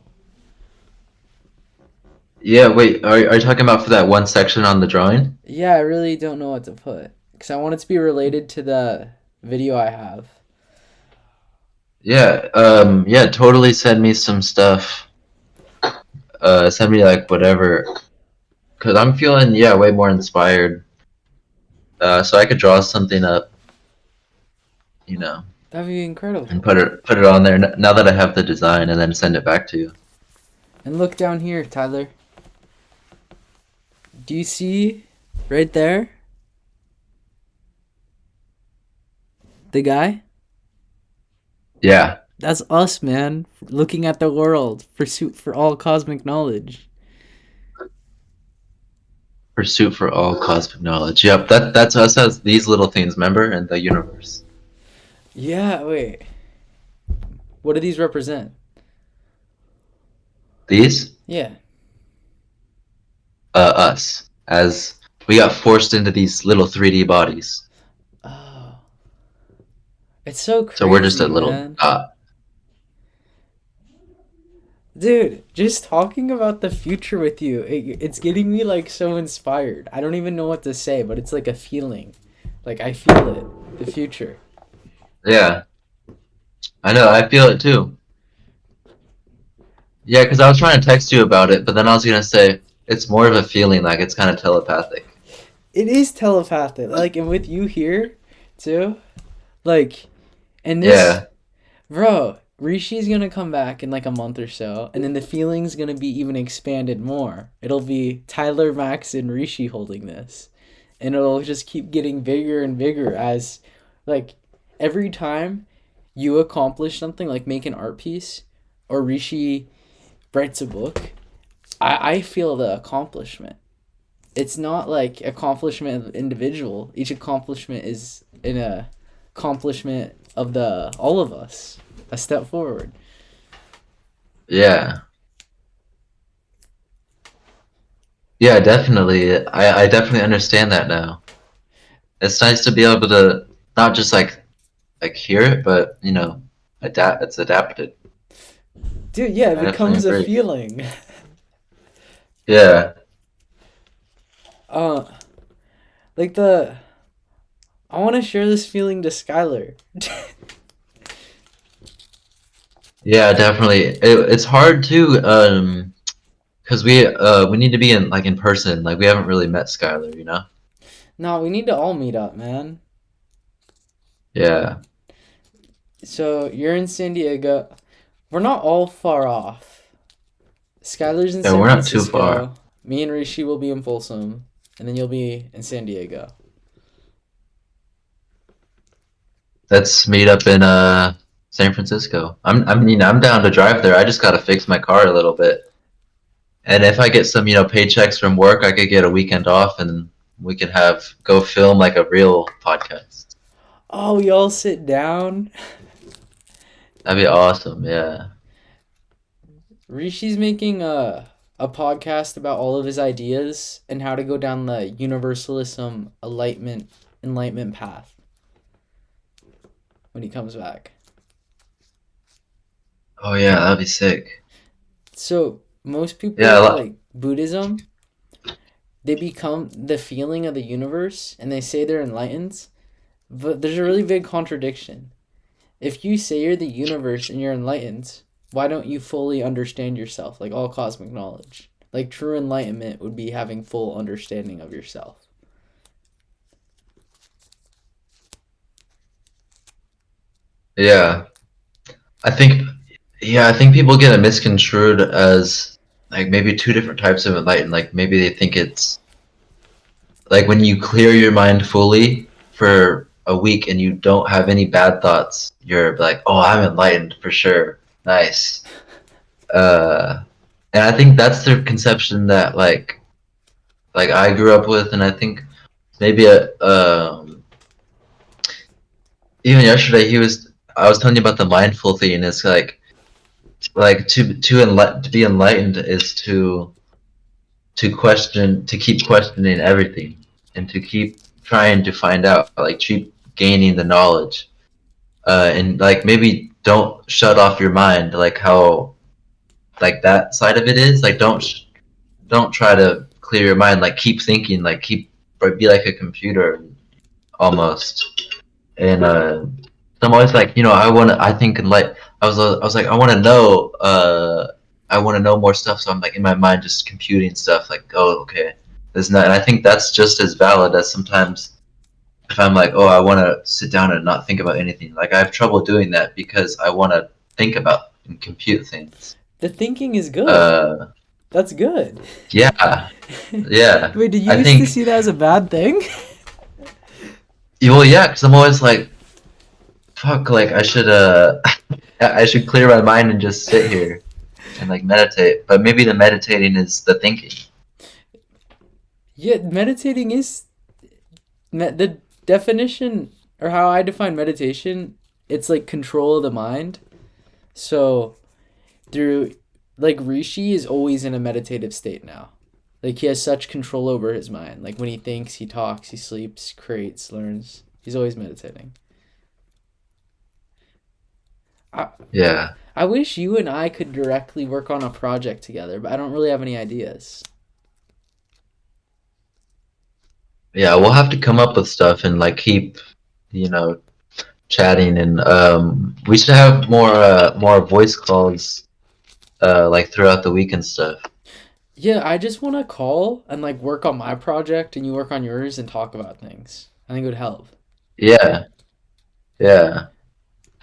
Yeah. Wait. Are you talking about for that one section on the drawing? Yeah, I really don't know what to put. Because I want it to be related to the video I have. Yeah, totally send me some stuff. Send me like whatever, cause I'm feeling way more inspired. So I could draw something up, you know, That'd be and incredible. put it on there now that I have the design, and then send it back to you. And look down here, Tyler. Do you see right there the guy? Yeah, That's us, man. Looking at the world, pursuit for all cosmic knowledge. pursuit for all cosmic knowledge. Yep, that's us as these little things. Remember, in the universe. Yeah, wait. What do these represent? These, Yeah. us, as we got forced into these little 3D bodies. Oh. It's so So we're just a crazy, little man. dot. Dude, just talking about the future with you, it's getting me like so inspired. I don't even know what to say, but it's like a feeling. Like I feel it, the future. Yeah, I know. I feel it too. Yeah, because I was trying to text you about it, but then I was gonna say it's more of a feeling, like it's kind of telepathic. It is telepathic. Like, and with you here, too. Like, and this, Yeah, bro, Rishi's gonna come back in like a month or so, and then the feeling's gonna be even expanded more. It'll be Tyler, Max, and Rishi holding this. And it'll just keep getting bigger and bigger as, like, every time you accomplish something, like make an art piece, or Rishi writes a book, I feel the accomplishment. It's not like accomplishment of individual. Each accomplishment is an accomplishment of the all of us. A step forward. yeah, yeah. Definitely. I definitely understand that now. It's nice to be able to not just like hear it, but adapt. It's adapted. Dude, yeah, it I definitely becomes a agree. feeling. Yeah, Uh like the I want to share this feeling to Skylar. yeah, definitely. It's hard too, because we need to be in person. Like we haven't really met Skylar, you know? No, we need to all meet up, man. Yeah, So, you're in San Diego. We're not all far off. Skylar's in yeah, San we're not too far. Francisco. Me and Rishi will be in Folsom, and then you'll be in San Diego. Let's meet up in San Francisco. I'm down to drive there. I just gotta fix my car a little bit. And if I get some, paychecks from work, I could get a weekend off and we could have go film like a real podcast. Oh, we all sit down. That'd be awesome. Yeah. Rishi's making a podcast about all of his ideas and how to go down the universalism enlightenment path when he comes back. Oh yeah, that'd be sick. So most Yeah. people like Buddhism, they become the feeling of the universe and they say they're enlightened, but there's a really big contradiction. If you say you're the universe and you're enlightened, why don't you fully understand yourself, like all cosmic knowledge? Like true enlightenment would be having full understanding of yourself. Yeah. I think. Yeah, I think people get it misconstrued as like maybe two different types of enlightened. Like maybe they think it's like when you clear your mind fully for a week and you don't have any bad thoughts, you're like, oh, I'm enlightened for sure. Nice. Uh, and I think that's the conception that like I grew up with, and I think maybe even yesterday I was telling you about the mindful thing. And it's like to be enlightened is to keep questioning everything and to keep trying to find out, like keep gaining the knowledge, and like maybe don't shut off your mind, like how like that side of it is, like don't try to clear your mind, like keep thinking, like keep or be like a computer almost, and I'm always like, I think in like, I was like, I want to know more stuff. So I'm like in my mind just computing stuff like, oh, okay, this and that. And I think that's just as valid as sometimes if I'm like, oh, I want to sit down and not think about anything. Like I have trouble doing that because I want to think about and compute things. The thinking is good. Uh, That's good. yeah, yeah. Wait, did you I used to think, see that as a bad thing? well, yeah, because I'm always like, fuck, like I should clear my mind and just sit here and like meditate. But maybe the meditating is the thinking. Yeah, meditating is the definition, or how I define meditation. It's like control of the mind. So through, like, Rishi is always in a meditative state now. Like he has such control over his mind. Like when he thinks, he talks, he sleeps, creates, learns. He's always meditating. I, Yeah. I wish you and I could directly work on a project together, but I don't really have any ideas. Yeah, we'll have to come up with stuff and like keep, you know, chatting and we should have more voice calls like throughout the week and stuff. Yeah, I just want to call and like work on my project and you work on yours and talk about things. I think it would help. Yeah. Yeah.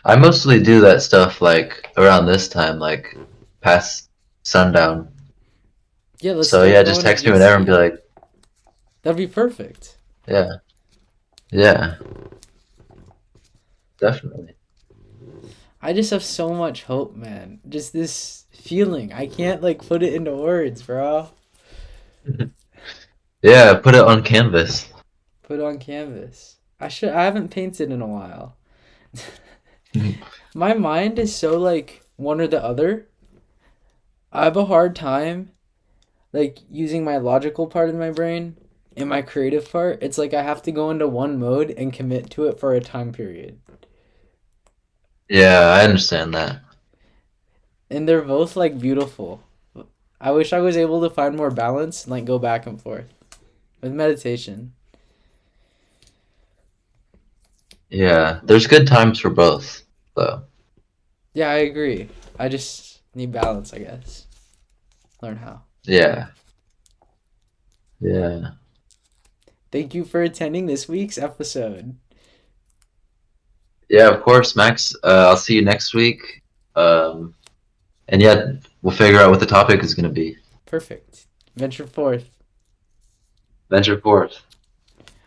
I mostly do that stuff like around this time, like past sundown. Yeah, let's So start yeah, just going at text me whenever and be EC. like, That'd be perfect. yeah, yeah, definitely. I just have so much hope, man. Just this feeling. I can't like put it into words, bro. Yeah, put it on canvas. Put it on canvas. I haven't painted in a while. My mind is so like one or the other. I have a hard time like using my logical part of my brain and my creative part. It's like I have to go into one mode and commit to it for a time period. Yeah, I understand that. And they're both like beautiful. I wish I was able to find more balance and like go back and forth with meditation. Yeah, there's good times for both, though. Yeah, I agree. I just need balance, I guess. Learn how. Yeah, yeah, Thank you for attending this week's episode. yeah. Of course, Max. I'll see you next week. Um, and yeah, we'll figure out what the topic is going to be. Perfect. Venture forth. Venture forth.